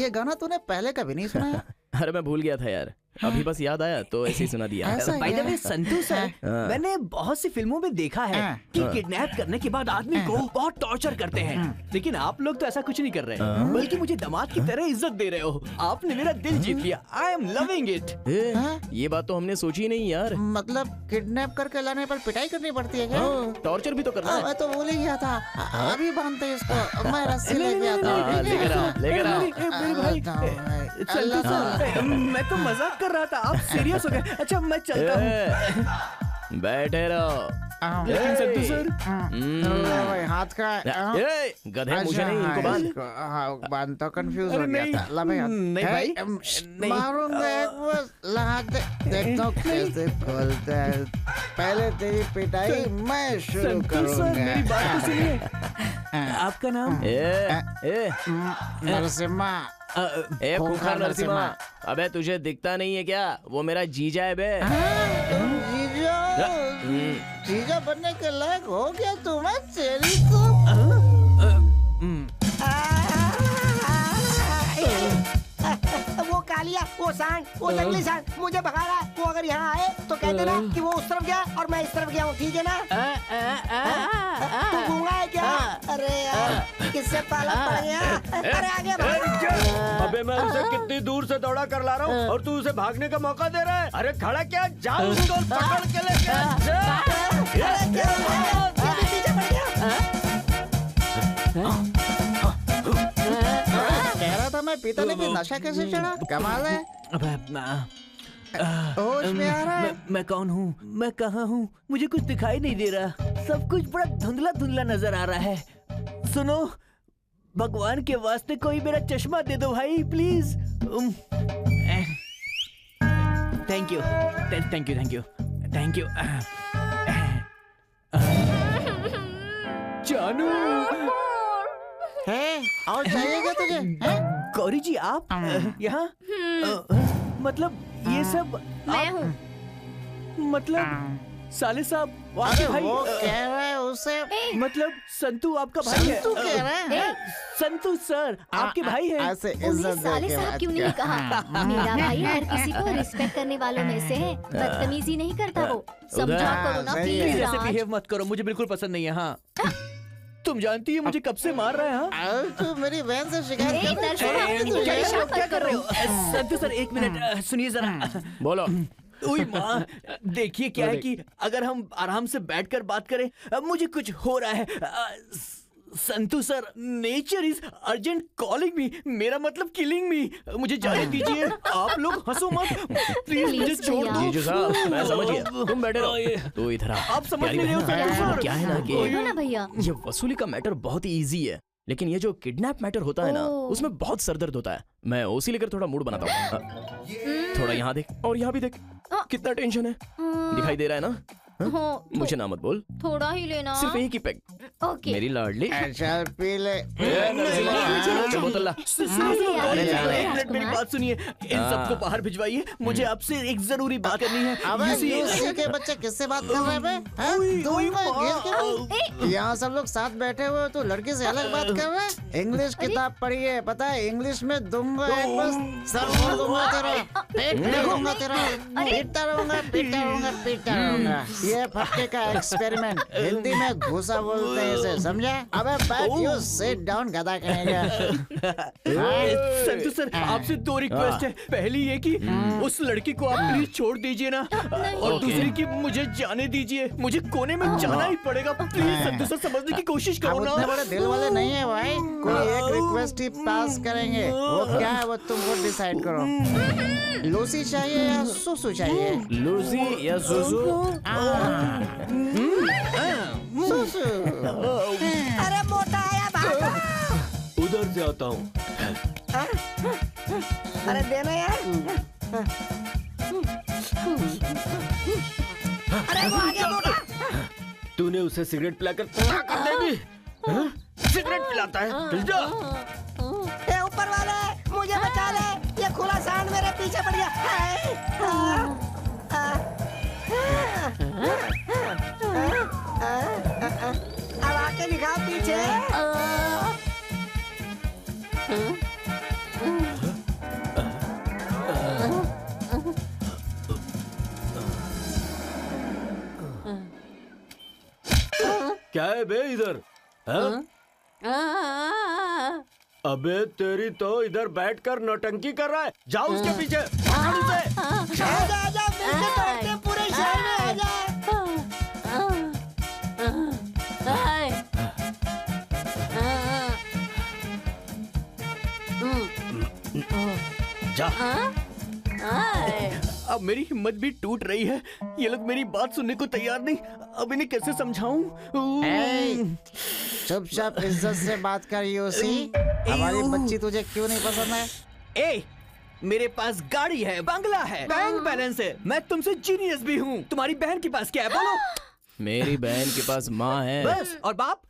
ये गाना तूने पहले कभी नहीं सुना है? अरे मैं भूल गया था यार, अभी बस याद आया तो ऐसे ही सुना दिया। By the way Santu sir, मैंने बहुत सी फिल्मों में देखा है कि किडनैप करने के बाद आदमी को बहुत टॉर्चर करते हैं, लेकिन आप लोग तो ऐसा कुछ नहीं कर रहे, बल्कि मुझे दामाद की तरह इज्जत दे रहे हो। आपने मेरा दिल जीत लिया। I am loving it. ये बात तो हमने सोची नहीं यार। मतलब किडनैप करके लाने पर पिटाई करनी पड़ती है क्या? टॉर्चर भी तो करना है। मैं तो भूल ही गया था। अभी बांधते इसको, मैं रस्सी लेके आता हूँ। लेकर आओ। संतू सर, मैं तो मजाक कर रहा था, आप सीरियस हो गए। अच्छा मैं चलता हूँ। बैठे रहो। लेकिन संतू सर, हाथ का गधे मुझे नहीं, इनको बांध। बांध तो कंफ्यूज हो गया था। ला भाई, नहीं भाई, मारूंगा एक बस, लगा दे, देखता हूँ कैसे खोलता है। पहले तेरी पिटाई मैं शुरू करूँगा। मेरी बात तो सुनिए। आपका नाम? नरसिम्हा। खूंखार नरसिम्हा। अबे तुझे दिखता नहीं है क्या? वो मेरा जीजा है बे। जीजा बनने के लायक हो गया तुम्हें? तेरी को वो कालिया, वो सांड, वो जंगली सांड मुझे भगा रहा है। वो अगर यहाँ आए तो कह देना कि वो उस तरफ गया और मैं इस तरफ गया हूँ, ठीक है ना? तू गूंगा है क्या? अरे यार, किससे पाला पड़ गया? अरे आगे भाग। अबे मैं उसे कितनी दूर से दौड़ा कर ला रहा हूँ और तू उसे भागने का मौका दे रहा है। अरे खड़ा क्या, जा उसको पकड़ के ले कह रहा था मैं पीता, लेकिन नशा कैसे चढ़ा? कमाल है। होश में आ रहा है। मैं कौन हूँ? मैं कहाँ हूँ? मुझे कुछ दिखाई नहीं दे रहा। सब कुछ बड़ा धुंधला धुंधला नजर आ रहा है। सुनो, भगवान के वास्ते कोई मेरा चश्मा दे दो भाई, please. Thank you, thank you, thank you, thank you. जानू है, और चाहिए क्या तुझे? गौरी जी आप यहाँ? मतलब ये सब मैं हूँ। मतलब साले साहब अरे भाई, वो कह रहा है उसे, मतलब संतू आपका भाई है। संतू कह रहा है? संतू सर आपके भाई है। ऐसे उन्हें साले साहब क्यों नहीं कहा? मेरा भाई हर किसी को रिस्पेक्ट करने वालों में से है, बदतमीजी नहीं करता वो। समझा करो ना प्लीज। ऐसे बिहेव मत करो, मुझे बिल्कुल पसंद नहीं है। हाँ तुम जानती है मुझे कब से मार रहा है? हाँ? तू मेरी बहन से शिकायत क्या कर रहे हो? संतु सर एक मिनट सुनिए जरा। बोलो। ओए माँ, देखिए क्या है कि अगर हम आराम से बैठकर बात करें, मुझे कुछ हो रहा है। Santu sir, nature is urgent calling me, मेरा मतलब किलिंग मी। मुझे जाने दीजिए, आप लोग हंसो मत प्लीज, मुझे छोड़ दो। जीजू साहब, मैं समझ गया, तुम बैठे रहो। तू इधर आ। आप समझ नहीं रहे हो संतु सर। क्या है ना कि बोलो ना भैया। ये वसूली का मैटर बहुत ही इजी है, लेकिन ये जो किडनैप मैटर होता है ना, उसमें बहुत सरदर्द होता है। मैं ओसी लेकर थोड़ा मूड बनाता हूँ। थोड़ा यहाँ देख और यहाँ भी देख, कितना टेंशन है, दिखाई दे रहा है ना? मुझे ना मत बोल, थोड़ा ही लेना। सिर्फ एक ही पेग। ओके। मेरी लाडली। चल पी ले। बोतल ला। एक मिनट मेरी बात सुनिए, इन सबको बाहर भिजवाइए, मुझे आपसे एक जरूरी बात करनी है। अबे यूसी के बच्चे किससे बात कर रहे हैं बे? यहाँ सब लोग साथ बैठे हुए हो, तो लड़की से अलग बात कर रहे हैं। इंग्लिश किताब पढ़ी है, पता है इंग्लिश में दूंगा एक बस सर फोड़ दूंगा तेरा, पेट फोड़ूंगा तेरा, पीटता रहूंगा पीटता रहूंगा पीटता रहूंगा। ये फटके का एक्सपेरिमेंट, हिंदी में घुसा बोलते हैं इसे, समझा? अबे बैठ, यू सिट डाउन गधा कहेगा। संतु सर, आपसे दो रिक्वेस्ट है। पहली ये कि उस लड़की को आप प्लीज छोड़ दीजिए ना, और दूसरी कि मुझे जाने दीजिए, मुझे कोने में जाना ही पड़ेगा। प्लीज संतु सर, समझने की कोशिश करो ना। उतने बड़े दिल वाले नहीं है भाई, कोई एक रिक्वेस्ट ही पास करेंगे। वो क्या है वो तुम खुद डिसाइड करो। लूसी चाहिए या सुसु चाहिए? लूसी या सुसु? सुसु। अरे मोटा आया, भागो। उधर से आता हूँ। अरे देना यार। अरे वो आ गया मोटा। तूने उसे सिगरेट पिलाकर पूरा कर देगी? सिगरेट पिलाता है? ए ऊपर वाले, मुझे बचा ले, ये खुला सांड मेरे पीछे पड़ गया। अब आके दिखा पीछे। क्या है बे इधर? अबे तेरी तो इधर बैठकर नौटंकी कर रहा है। जाओ उसके पीछे। आजा मिलके तोड़ते पूरे शहर में, आजा। जा। अब मेरी हिम्मत भी टूट रही है, ये लोग मेरी बात सुनने को तैयार नहीं। अब इन्हें कैसे समझाऊं? चुपचाप इज्जत से बात कर यूसी। हमारी बच्ची तुझे क्यों नहीं पसंद है? ए, मेरे पास गाड़ी है, बंगला है, बैंक बैलेंस है, मैं तुमसे जीनियस भी हूँ। तुम्हारी बहन के पास क्या है बोलो? मेरी बहन के पास माँ है। बस, और बाप?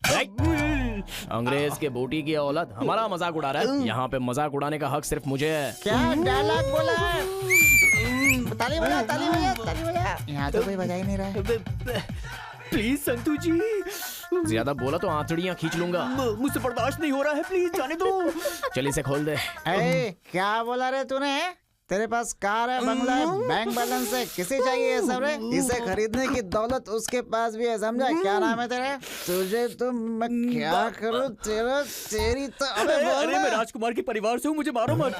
अंग्रेज के बोटी की औलाद हमारा मजाक उड़ा रहा है। यहाँ पे मजाक उड़ाने का हक सिर्फ मुझे है। क्या डायलॉग बोला है? ताली बजा, ताली बजा, ताली बजा। यहाँ तो कोई बजा ही नहीं रहा है। प्लीज संतु जी, ज्यादा बोला तो आंतड़ियाँ खींच लूंगा। मुझसे बर्दाश्त नहीं हो रहा है, प्लीज जाने दो। चल इसे खोल दे। क्या बोला रे तूने? तेरे पास कार है, बंगला है, बैंक बैलेंस है, किसे चाहिए ये सब रे? इसे खरीदने की दौलत उसके पास भी है, समझा? क्या नाम है तेरा? तुझे तो मैं क्या करूं, तेरी तो अरे मैं राजकुमार के परिवार से हूँ, मुझे मारो मत।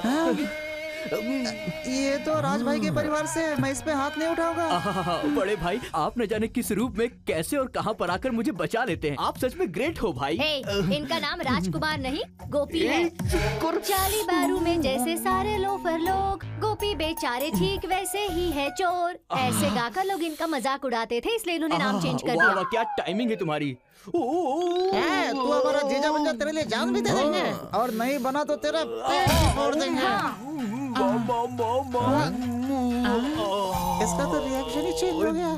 ये तो राज भाई के परिवार से है, मैं इस पे हाथ नहीं उठाऊंगा। बड़े भाई, आप न जाने किस रूप में कैसे और कहां पर आकर मुझे बचा लेते हैं। आप सच में ग्रेट हो भाई। इनका नाम राजकुमार नहीं गोपी है। चाली बारू में जैसे सारे लोफर लोग, गोपी बेचारे ठीक वैसे ही है चोर। ऐसे गाकर लोग इनका मजाक उड़ाते थे, इसलिए इन्होंने नाम चेंज कर दिया। क्या टाइमिंग है तुम्हारी। तू हमारा जीजा बन जा, तेरे लिए जान भी दे देंगे, और नहीं बना तो तेरा पेट भी फोड़ देंगे। इसका तो रिएक्शन ही चेंज हो गया।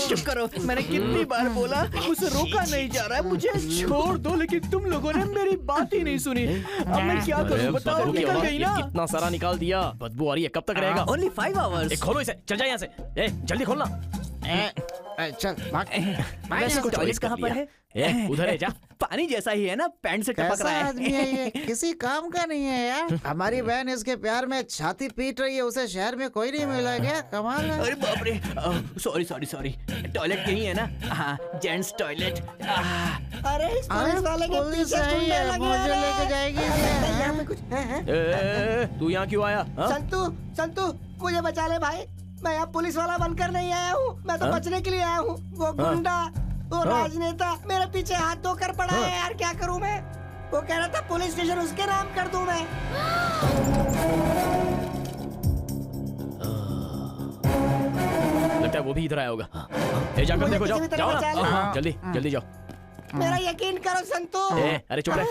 चुप करो, मैंने कितनी बार बोला, उसे रोका नहीं जा रहा है। मुझे छोड़ दो, लेकिन तुम लोगों ने मेरी बात ही नहीं सुनी। अब मैं क्या करूं बताओ? निकल गई ना। कितना सारा निकाल दिया, बदबू आ रही है, कब तक रहेगा? Only 5 hours। खोलो इसे, चल जा यहाँ से। जल्दी खोलना। चल भाग। वैसे टॉयलेट कहाँ पर है? उधर है, जा। पानी जैसा ही है ना, पैंट से टपक कैसा रहा है। आदमी है ये? किसी काम का नहीं है यार। हमारी बहन इसके प्यार में छाती पीट रही है, उसे शहर में कोई नहीं मिला क्या? कमाल है। अरे बाप रे, सॉरी सॉरी सॉरी, टॉयलेट यही है ना? हाँ, जेंट्स टॉयलेट। अरे इस पुलिस वाले के पुलिस पीछे आई ढूंढने है, लगे मुझे हैं। लेके जाएगी। यहाँ पे कुछ है? तू यहाँ क्यों आया? संतू संतू मुझे बचा ले भाई, मैं यहाँ पुलिस वाला बनकर नहीं आया हूँ, मैं तो बचने के लिए आया हूँ। वो गुंडा, वो राजनेता मेरे पीछे हाथ धोकर पड़ा है यार, क्या करूँ मैं? वो कह रहा था पुलिस स्टेशन उसके नाम कर दूं मैं। लगता है वो भी इधर आया होगा। जाकर देखो, जाओ जाओ ना, जल्दी जल्दी जाओ। मेरा यकीन करो संतू। अरे चुप रहे।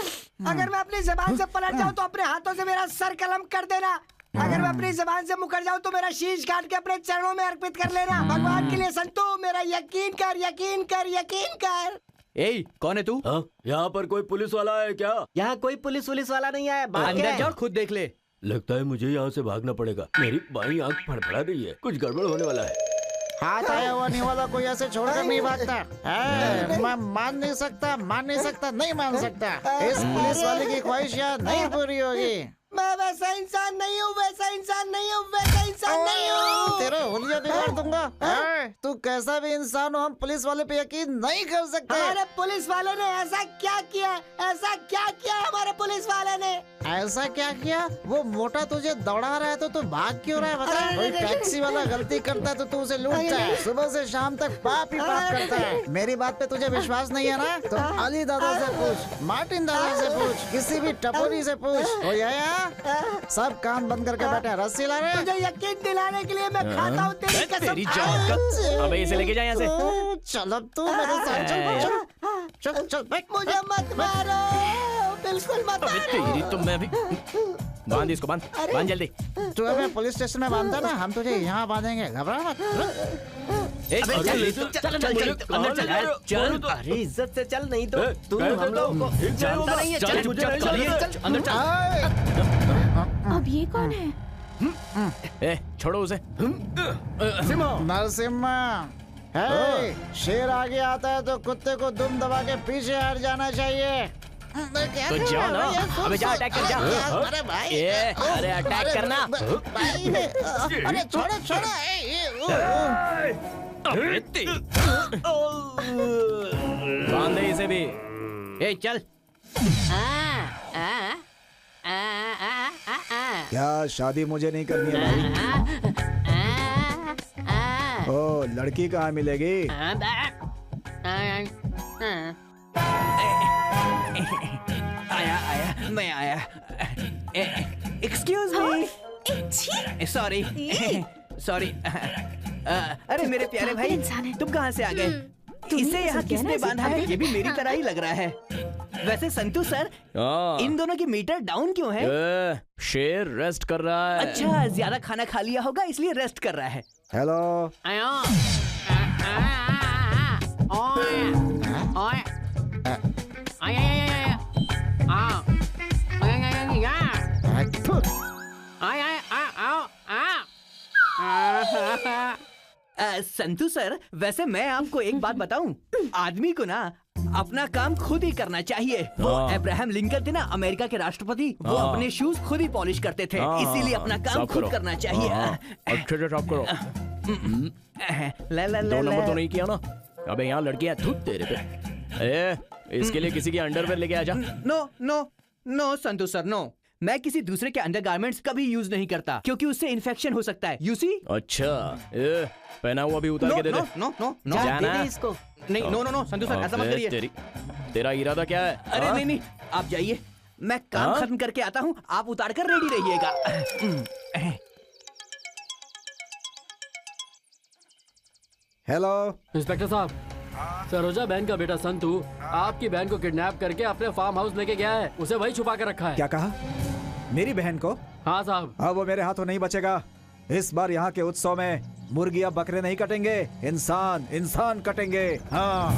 अगर मैं अपनी जबान से पलट जाऊं तो अपने हाथों से मेरा सर कलम कर देना। अगर मैं अपनी जबान से मुकर जाऊं तो मेरा शीश काट के अपने चरणों में अर्पित कर लेना। भगवान के लिए संतू, मेरा यकीन कर, यकीन कर, यकीन कर। ए, कौन है तू? यहाँ पर कोई पुलिस वाला है क्या? यहाँ कोई पुलिस वाला नहीं आया। अंदर जाओ, खुद देख ले। लगता है मुझे यहाँ से भागना पड़ेगा। मेरी बाईं आंख फड़फड़ा रही है, कुछ गड़बड़ होने वाला है। हाथ आया हुआ नहीं वाला कोई ऐसे छोड़कर नहीं भागता। मैं मान नहीं सकता, नहीं मान सकता। इस पुलिस वाले की ख्वाहिश यहाँ नहीं पूरी होगी। मैं वैसा इंसान नहीं हूँ, वैसा इंसान नहीं हूँ, वैसा इंसान नहीं हूँ। तेरा हुलिया बिगाड़ दूंगा। तू कैसा भी इंसान हो, हम पुलिस वाले पे यकीन नहीं कर सकते। हमारे पुलिस वाले ने ऐसा क्या किया? ऐसा क्या किया हमारे पुलिस वाले ने? ऐसा क्या किया? वो मोटा तुझे दौड़ा रहा है तो तू भाग क्यों रहा है बता? कोई टैक्सी वाला गलती करता है तो तू उसे लूटता है। सुबह से शाम तक पाप ही पाप करता है। मेरी बात पे तुझे विश्वास नहीं है ना? तो अली दादा से पूछ, मार्टिन दादा से पूछ, किसी भी टपोरी से पूछ। हो जाया सब काम बंद करके बैठे, रस्सी ला रहे। तुझे यकीन दिलाने के लिए मैं खाता हूँ तेरी कसम। तेरी जान का। अबे इसे लेके जा यहाँ से। चल अब तू मेरे साथ चल, चल बैठ। मुझे मत मारो, बिल्कुल मत मारो। तेरी तो मैं भी। बांध इसको, बांध जल्दी। तू हमें पुलिस स्टेशन में बांधता ना, हम तुझे यहाँ बांधेंगे, घबरा मत। चल। अरे इज्जत से चल, नहीं तो तू हम लोग को जानता नहीं है। चल अंदर चल। अब ये कौन है? छोड़ो उसे। नरसिम्हा, शेर आगे आता है तो कुत्ते को दुम दबा के पीछे हट जाना चाहिए। तो जाओ ना, अबे जा, अटैक कर जा। अरे भाई, अरे अटैक करना। अरे छोड़ो छोड़ो। बांध दे इसे भी। चल। क्या शादी मुझे नहीं करनी है भाई? ओ, लड़की कहाँ मिलेगी? आया, मैं आया। Excuse me. सॉरी। अरे मेरे प्यारे भाई, तुम कहाँ से आ गए? इसे यहाँ किसने बांधा है? ये भी मेरी तरह ही लग रहा है। वैसे संतू सर, इन दोनों की मीटर डाउन क्यों है? शेर रेस्ट कर रहा है। अच्छा, ज्यादा खाना खा लिया होगा इसलिए रेस्ट कर रहा है। हेलो। संतू सर, वैसे मैं आपको एक बात बताऊं, आदमी को ना अपना काम खुद ही करना चाहिए। वो अब्राहम लिंकन थे ना, अमेरिका के राष्ट्रपति, वो अपने शूज खुद ही पॉलिश करते थे, इसीलिए अपना काम खुद करना चाहिए। अच्छे से साफ करो। ला 2 नंबर तो नहीं किया ना? अबे यहाँ लड़कियां थूक तेरे पे। इसके लिए किसी की अंडरवेयर लेके आ जा। No Santu sir, no. मैं किसी दूसरे के अंडरगारमेंट्स कभी यूज नहीं करता, क्योंकि उससे इन्फेक्शन हो सकता है। You see? अच्छा, पहना हुआ भी उतार के दे दे। नो, जाना इसको। नहीं, नो संतू सर, ऐसा मत करिए। तेरा इरादा क्या है? अरे नहीं, आप जाइए, मैं काम खत्म करके आता हूँ, आप उतार कर रेडी रहिएगा। हेलो इंस्पेक्टर साहब, सरोजा बहन का बेटा संतू आपकी बहन को किडनैप करके अपने फार्म हाउस लेके गया है। उसे वही छुपा कर रखा है। क्या कहा? मेरी बहन को? हाँ साहब। अब वो मेरे हाथों नहीं बचेगा। इस बार यहाँ के उत्सव में मुर्गियाँ बकरे नहीं कटेंगे, इंसान कटेंगे। हाँ।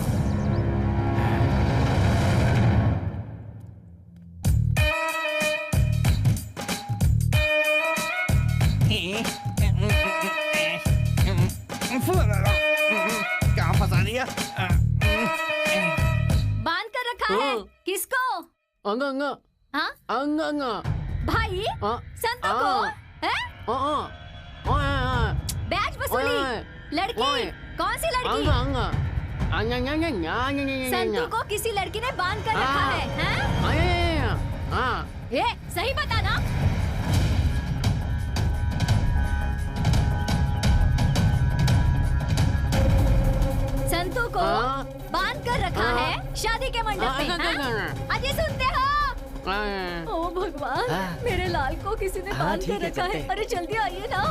क्या फंसा दिया? बांध कर रखा है? किसको? अंगा अंगा हाँ? अंगा अंगा भाई संतू को हैं? बैच वसूली लड़की कौन सी लड़की? अंगा संतू को किसी लड़की ने बांध कर रखा है? ये सही बता ना। संतू को बांध कर रखा है शादी के मंडप में। अजय सुनते हो? ओ भगवान, मेरे लाल को किसी ने बांध कर रखा है। अरे जल्दी आइए ना।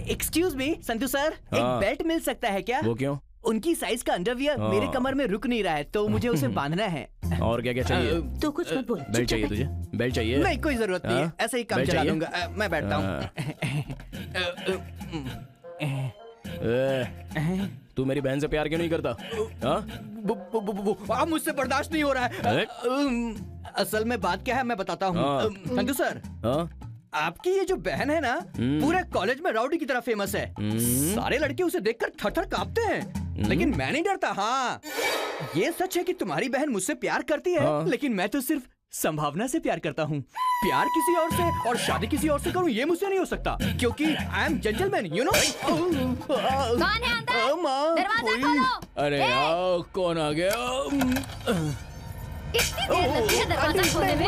एक्सक्यूज मी संतू सर, एक बेल्ट मिल सकता है क्या? वो क्यों? उनकी साइज का अंडरवियर मेरे कमर में रुक नहीं रहा है, तो मुझे उसे बांधना है। और क्या क्या चाहिए? तो कुछ मत बोल। बेल्ट चाहिए तुझे? बेल्ट चाहिए? नहीं, कोई जरूरत नहीं है, ऐसे ही काम चला लूंगा। मैं बैठता हूँ। तू मेरी बहन से प्यार क्यों नहीं करता? अब मुझसे बर्दाश्त नहीं हो रहा है। असल में बात क्या है मैं बताता हूँ। संतू सर, आपकी ये जो बहन है ना, पूरे कॉलेज में राउडी की तरह फेमस है। सारे लड़के उसे देखकर थर-थर कांपते हैं, लेकिन मैं नहीं डरता। हाँ, ये सच है कि तुम्हारी बहन मुझसे प्यार करती है, लेकिन मैं तो सिर्फ संभावना से प्यार करता हूँ। प्यार किसी और से और शादी किसी और से करूँ, ये मुझसे नहीं हो सकता, क्योंकि I am gentleman, you know. कौन है अंदर? दरवाजा खोलो। अरे कौन आ गया? इतनी देर लगती है दरवाजा खोलने में?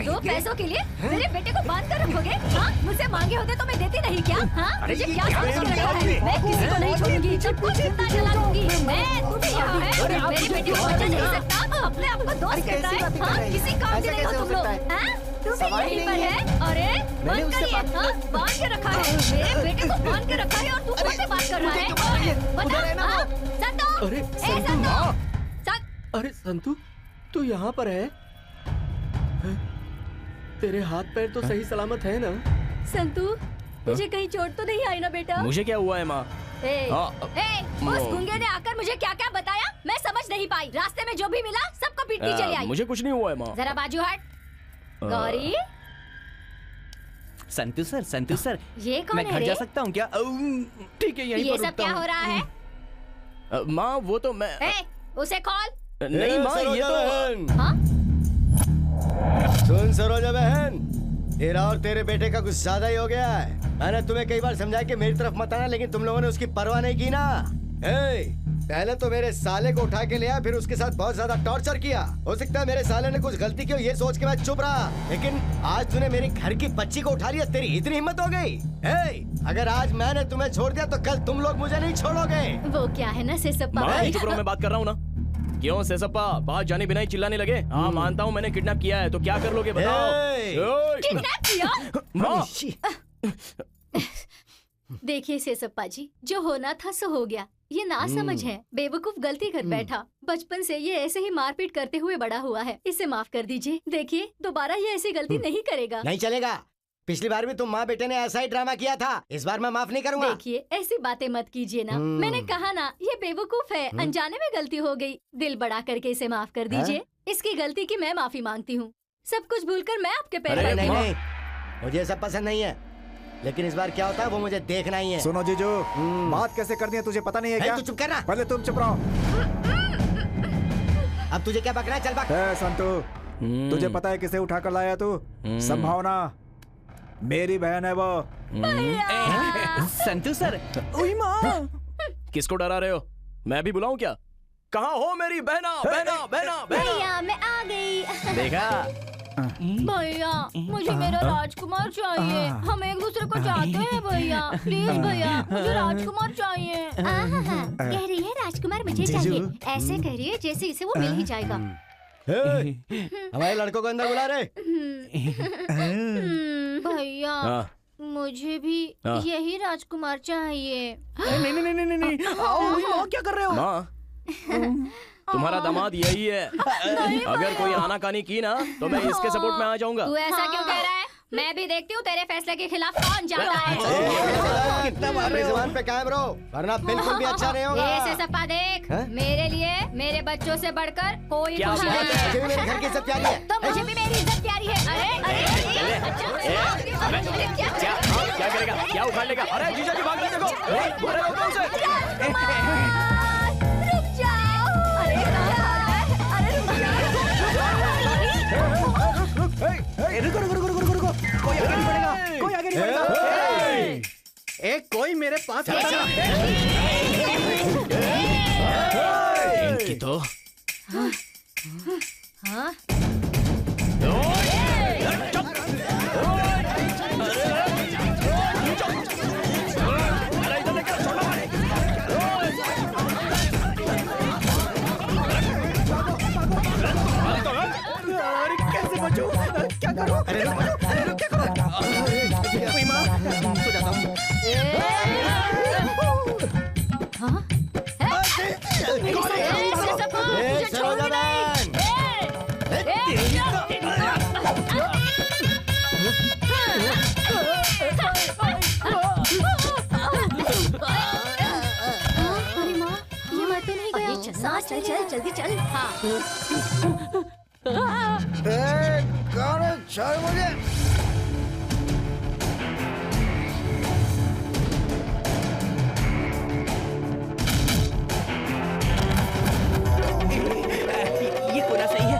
दो पैसों के लिए मेरे बेटे को बांध कर रखोगे? हाँ, मुझसे मांगे होते तो मैं देती नहीं क्या? हाँ, मुझे क्या समझ के रखा है? मैं किसी को नहीं छोड़ूंगी, सबको जिंदा जला दूंगी। मैं, तू भी यहाँ है, मेरे बेटे को बचा नहीं सकता, अपने आप को दोस्त कहता है। हाँ, किसी काम के नहीं हो तुम लोग। हाँ, तू भी यहीं पर है? अरे बंद करिए। हाँ, बांध के रखा है, मेरे बेटे को बांध के रखा है, और तू कौन से बात कर रहा है? बता। संतू, अरे संतू, अरे संतू, तू यहाँ पर है? तेरे हाथ पैर तो सही सलामत है ना? संतू, तुझे कहीं चोट तो नहीं आई ना बेटा? मुझे क्या हुआ है माँ? उस गुंगे ने आकर मुझे क्या क्या बताया मैं समझ नहीं पाई। रास्ते में जो भी मिला सबको पीटती चली आई। मुझे कुछ नहीं हुआ है माँ। जरा बाजू हट। गौरी, संतू सर, ये कौन मैं है घर रे? जा सकता हूँ क्या? ठीक है, यहीं ये पर सब रुकता क्या हूँ। हो रहा है? माँ वो तो मैं उसे खोल। नहीं माँ, ये तो हाँ? सुन सरोजा बहन, तेरा और तेरे बेटे का कुछ ज्यादा ही हो गया है। मैंने तुम्हें कई बार समझाया कि मेरी तरफ मत आना, लेकिन तुम लोगों ने उसकी परवाह नहीं की ना। पहले तो मेरे साले को उठा के लिया, फिर उसके साथ बहुत ज्यादा टॉर्चर किया। हो सकता है मेरे साले ने कुछ गलती की हो, ये सोच के मैं चुप रहा, लेकिन आज तूने मेरी घर की बच्ची को उठा लिया, तेरी इतनी हिम्मत हो गई? अगर आज मैंने तुम्हें छोड़ दिया तो कल तुम लोग मुझे नहीं छोड़ोगे। वो क्या है ना सेसप्पा भाई? चुप रहो, मैं बात कर रहा हूँ ना। क्यों सेसप्पा, बात जाने बिना ही चिल्लाने लगे? हाँ मानता हूँ मैंने किडनैप किया है, तो क्या कर लोगे बताओ? किडनैप किया? देखिए सेसप्पा जी, जो होना था सो हो गया। ये ना समझ है, बेवकूफ गलती कर बैठा। बचपन से ये ऐसे ही मारपीट करते हुए बड़ा हुआ है, इसे माफ कर दीजिए। देखिए दोबारा ये ऐसी गलती नहीं करेगा। नहीं चलेगा, पिछली बार भी तुम माँ बेटे ने ऐसा ही ड्रामा किया था, इस बार मैं माफ नहीं करूंगा। देखिए ऐसी बातें मत कीजिए ना। मैंने कहा ना, ये बेवकूफ है, अनजाने में गलती हो गई। दिल बड़ा करके इसे माफ कर दीजिए। इसकी गलती की मैं माफी मांगती हूँ। सब कुछ भूलकर मैं आपके पैर पर नहीं, मुझे सब पसंद नहीं है, लेकिन इस बार क्या होता है वो मुझे देखना ही है। सुनो जीजू, बात कैसे करनी है तुझे पता नहीं है क्या? तू चुप करना। पहले तुम चुप रहो। अब तुझे क्या बकना है? चल बक। संतू, तुझे पता है किसे उठा कर लाया तू? संभावना, मेरी बहन है वो। संतू सर, किसको डरा रहे हो? मैं भी बुलाऊं क्या? कहाँ हो मेरी बहना? भैया मैं आ गई। देखा भैया, मुझे मेरा राजकुमार चाहिए। हम एक दूसरे को चाहते हैं भैया। प्लीज भैया, मुझे राजकुमार चाहिए। कह रही है राजकुमार मुझे चाहिए, ऐसे कह रही है जैसे इसे वो मिल ही जाएगा। हमारे लड़कों को अंदर बुला रहे। भैया मुझे भी यही राजकुमार चाहिए। नहीं, क्या कर रहे हो? माँ, तुम्हारा दामाद यही है। अगर कोई आनाकानी की ना तो मैं इसके सपोर्ट में आ जाऊंगा। तू ऐसा क्यों कह रहा है? मैं भी देखती हूँ तेरे फैसले के खिलाफ कौन जाता है। कितना अपनी जुबान पे कायम रहो, वरना बिल्कुल भी अच्छा नहीं होगा। ऐसे सपा देख, मेरे लिए मेरे बच्चों से बढ़कर कोई क्या खुशी बात नहीं है? मेरे घर की इज्जत प्यारी है। तो मुझे भी मेरी इज्जत प्यारी है। क्या करेगा? क्या उखाड़ लेगा? अरे जीजा जी भाग रहे, देखो। रुक जाओ। अरे रुक जाओ। कोई मेरे पास इनकी तो हाँ? कैसे बचूं? क्या करूं? अरे क्या करूं? कोई माँ, सो जाता हूँ। हाँ? अरे माँ, ये मर तो नहीं गया। चल जल्दी चल। हाँ। कौन है? छोड़ मुझे। ये कोना सही है।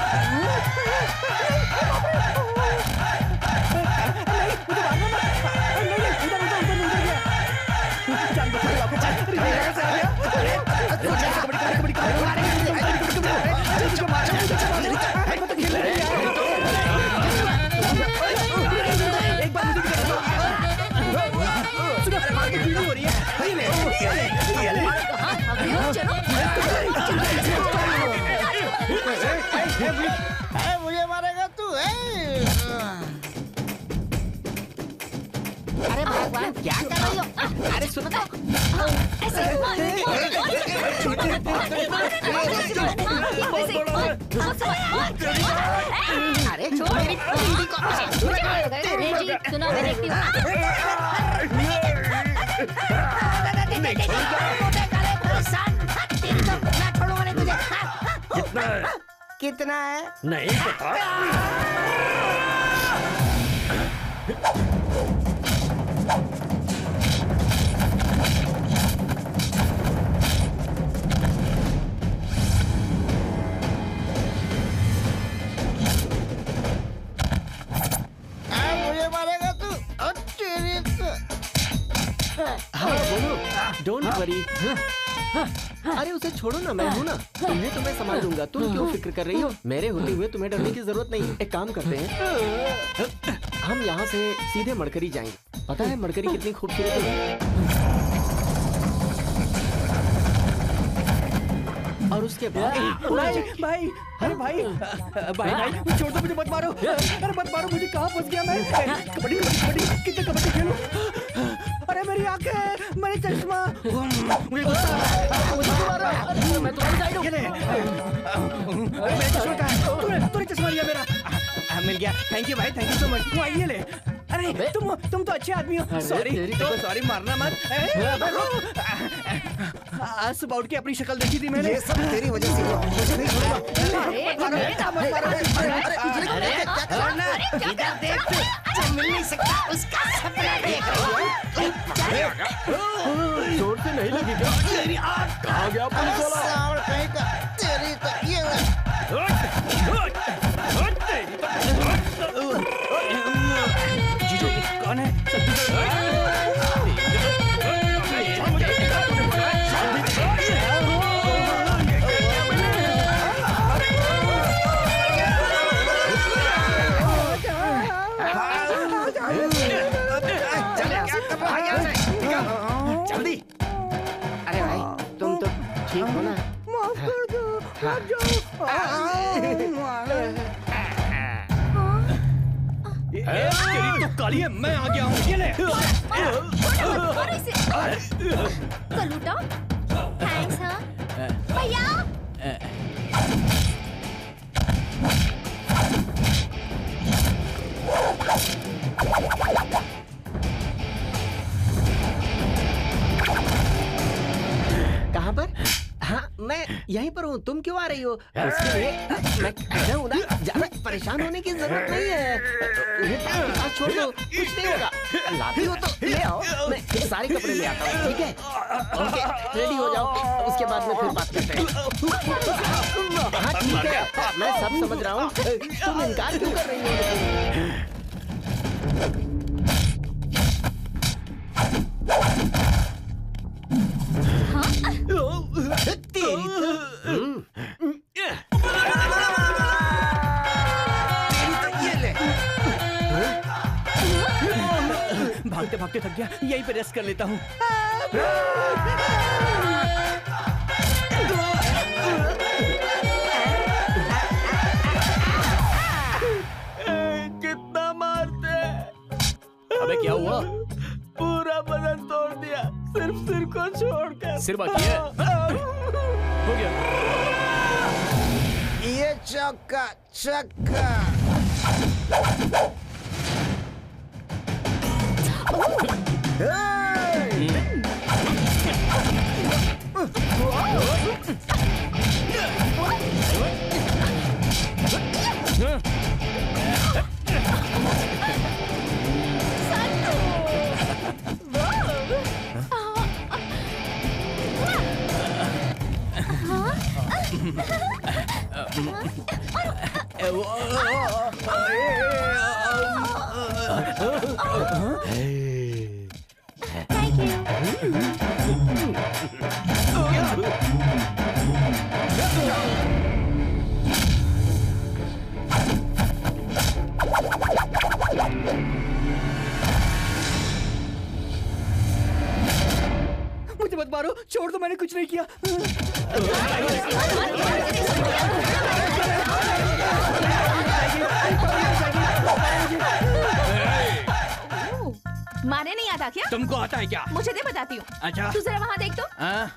मुझे मारेगा तू? अरे भगवान क्या कर रही हो? अरे सुनो तो। अरे छोड़ मेरी दीदी को। जी सुनो मेरे कितना है? नहीं पता। मुझे मारेगा तू? हाँ बोलो, डोंट वरी। अरे उसे छोड़ो ना, मैं हूँ ना, तुम्हें तो मैं संभाल लूंगा। तुम क्यों फिक्र कर रही हो? मेरे होते हुए तुम्हें डरने की जरूरत नहीं। एक काम करते हैं, हम यहाँ से सीधे मड़करी जाएंगे। पता है मड़करी कितनी खूबसूरत है? और उसके बाद भाई, अरे भाई, छोड़ दो मुझे, मत मारो। अरे मत मारो मुझे, कहाँ फंस गया मैं? कबड्डी कितने कबड्डी खेलूं? अरे मेरी आंखें, मेरी चश्मा, मुझे गुस्सा आ रहा है। मैं तुम्हारी साइड हूँ। मेरा चश्मा कहाँ है? तूने चश्मा लिया मेरा। मिल गया। थैंक यू भाई, थैंक यू सो मच। वो ये ले। अरे तुम तो अच्छे आदमी हो। सॉरी मारना मत। आज सुबह उठ के अपनी शक्ल देखी थी मैंने। ये सब तेरी वजह से हुआ। मुझे नहीं छोड़ूंगा। इधर देख, जो मिल नहीं सकता उसका सपना देख रही है। जोर से नहीं लगी क्या? तेरी आँख कहाँ गया पुलिस वाला? सावड़ कहीं का, तेरी तो ये जीजू कौन है? जल्दी। अरे भाई तुम तो ठीक हो ना? माफ कर दो। तेरी तो काली है, मैं आ गया हूँ। ये ले। कलूटा, थैंक्स हाँ। भैया। कहाँ पर? हाँ मैं यहीं पर हूँ। तुम क्यों आ रही हो? उसके लिए मैं खड़ा हूँ ना। ज्यादा परेशान होने की जरूरत नहीं है। छोड़ दो, कुछ नहीं होगा। लाती हो तो ले आओ, मैं सारे कपड़े ले आता हूँ। ठीक है? ओके, रेडी हो जाओ, उसके बाद में फिर बात करते हैं। हाँ ठीक है, मैं सब समझ रहा हूँ। तुम इनकार क्यों कर रही हो? भागते भागते थक गया, यहीं पे रेस्ट कर लेता हूँ। कितना मारते? अबे क्या हुआ? पूरा बदन तोड़ दिया, सिर्फ सिर को छोड़कर। सिर बाकी है? हो गया। ये चौका चक्का। मुझे मत मारो, छोड़ दो, मैंने कुछ नहीं किया। मारने नहीं आता क्या? तुमको आता है क्या? मुझे दे, बताती हूँ। अच्छा। तू जरा वहाँ देख तो।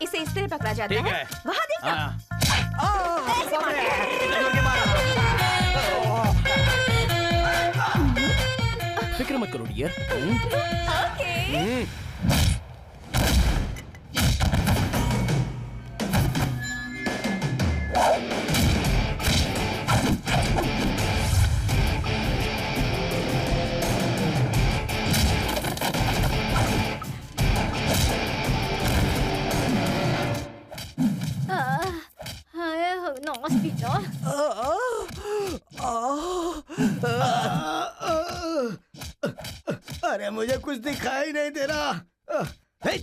इसे इस तरह पकड़ा जाता है। वहाँ देख ना। ऐसे मारते हैं। फिक्र मत करो डियर। ओके। अरे मुझे कुछ दिखाई नहीं दे रहा।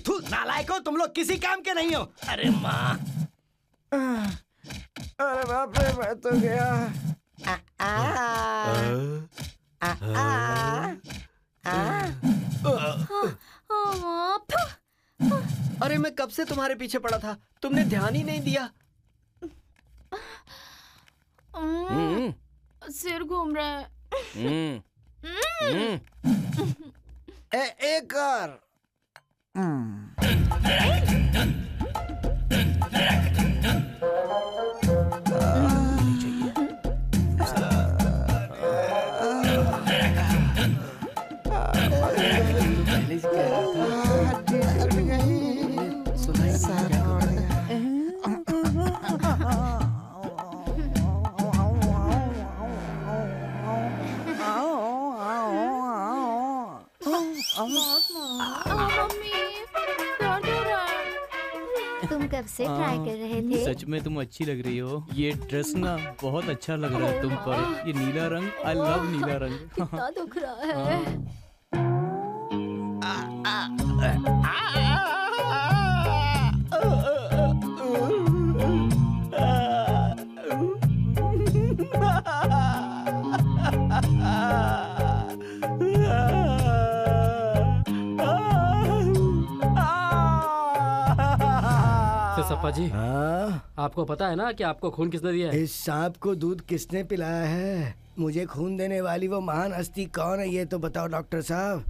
तू नालायको, तुम लोग किसी काम के नहीं हो। अरे माँ, अरे बाप रे, मैं तो गया। अरे मैं कब से तुम्हारे पीछे पड़ा था, तुमने ध्यान ही नहीं दिया। सिर घूम रहा है। एक और। तुम कब से ट्राई कर रहे थे? सच में तुम अच्छी लग रही हो। ये ड्रेस ना बहुत अच्छा लग रहा है तुम पर। ये नीला रंग, आई लव नीला रंग। कितना दुख रहा है। सप्पा जी, आपको पता है ना कि आपको खून किसने दिया है? इस सांप को दूध किसने पिलाया है? मुझे खून देने वाली वो महान हस्ती कौन है, ये तो बताओ डॉक्टर साहब।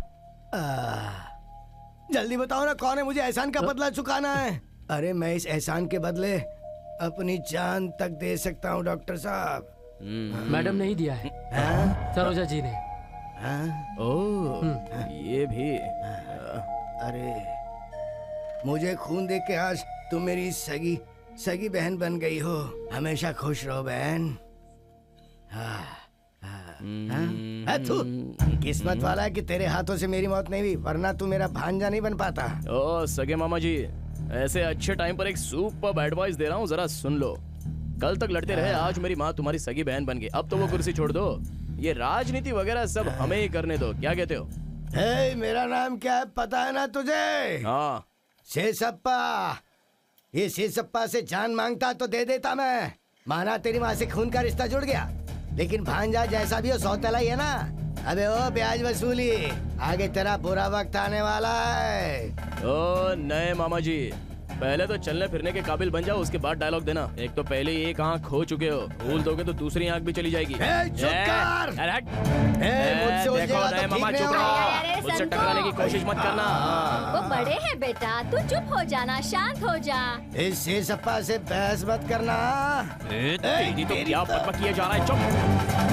जल्दी बताओ ना, कौन है? मुझे एहसान का बदला चुकाना है। अरे मैं इस एहसान के बदले अपनी जान तक दे सकता हूँ डॉक्टर साहब। मैडम ने ही दिया है, सरोजा जी ने। ओह, ये भी। अरे मुझे खून दे के आज तुम मेरी सगी बहन बन गई हो। हमेशा खुश रहो बहन। तू किस्मत वाला है कि तेरे हाथों से मेरी मौत नहीं हुई, वरना तू मेरा भांजा नहीं बन पाता। ओ सगे मामा जी, ऐसे अच्छे टाइम पर एक सुपर एडवाइस दे रहा हूँ, जरा सुन लो। कल तक लड़ते रहे, आज मेरी माँ तुम्हारी सगी बहन बन गई। अब तो वो कुर्सी छोड़ दो, ये राजनीति वगैरह सब हमें ही करने दो। क्या कहते हो? मेरा नाम क्या है पता है ना तुझे? हाँ। शेषप्पा। ये सिरसप्पा से जान मांगता तो दे देता मैं। माना तेरी माँ से खून का रिश्ता जुड़ गया, लेकिन भांजा जैसा भी हो सौतेला ही है ना। अबे ओ ब्याज वसूली, आगे तेरा बुरा वक्त आने वाला है। ओ नए मामा जी, पहले तो चलने फिरने के काबिल बन जाओ, उसके बाद डायलॉग देना। एक तो पहले ही एक आंख खो चुके हो, भूल दोगे तो दूसरी आंख भी चली जाएगी। देखो नए मामा, चुप रहो, मुझसे टकराने की कोशिश मत करना। वो बड़े हैं बेटा, तू चुप हो जाना, शांत हो जा। इस सिरसप्पा से बहस मत करना। तेरी तो क्या बकबक किए जा रहा है, चुप।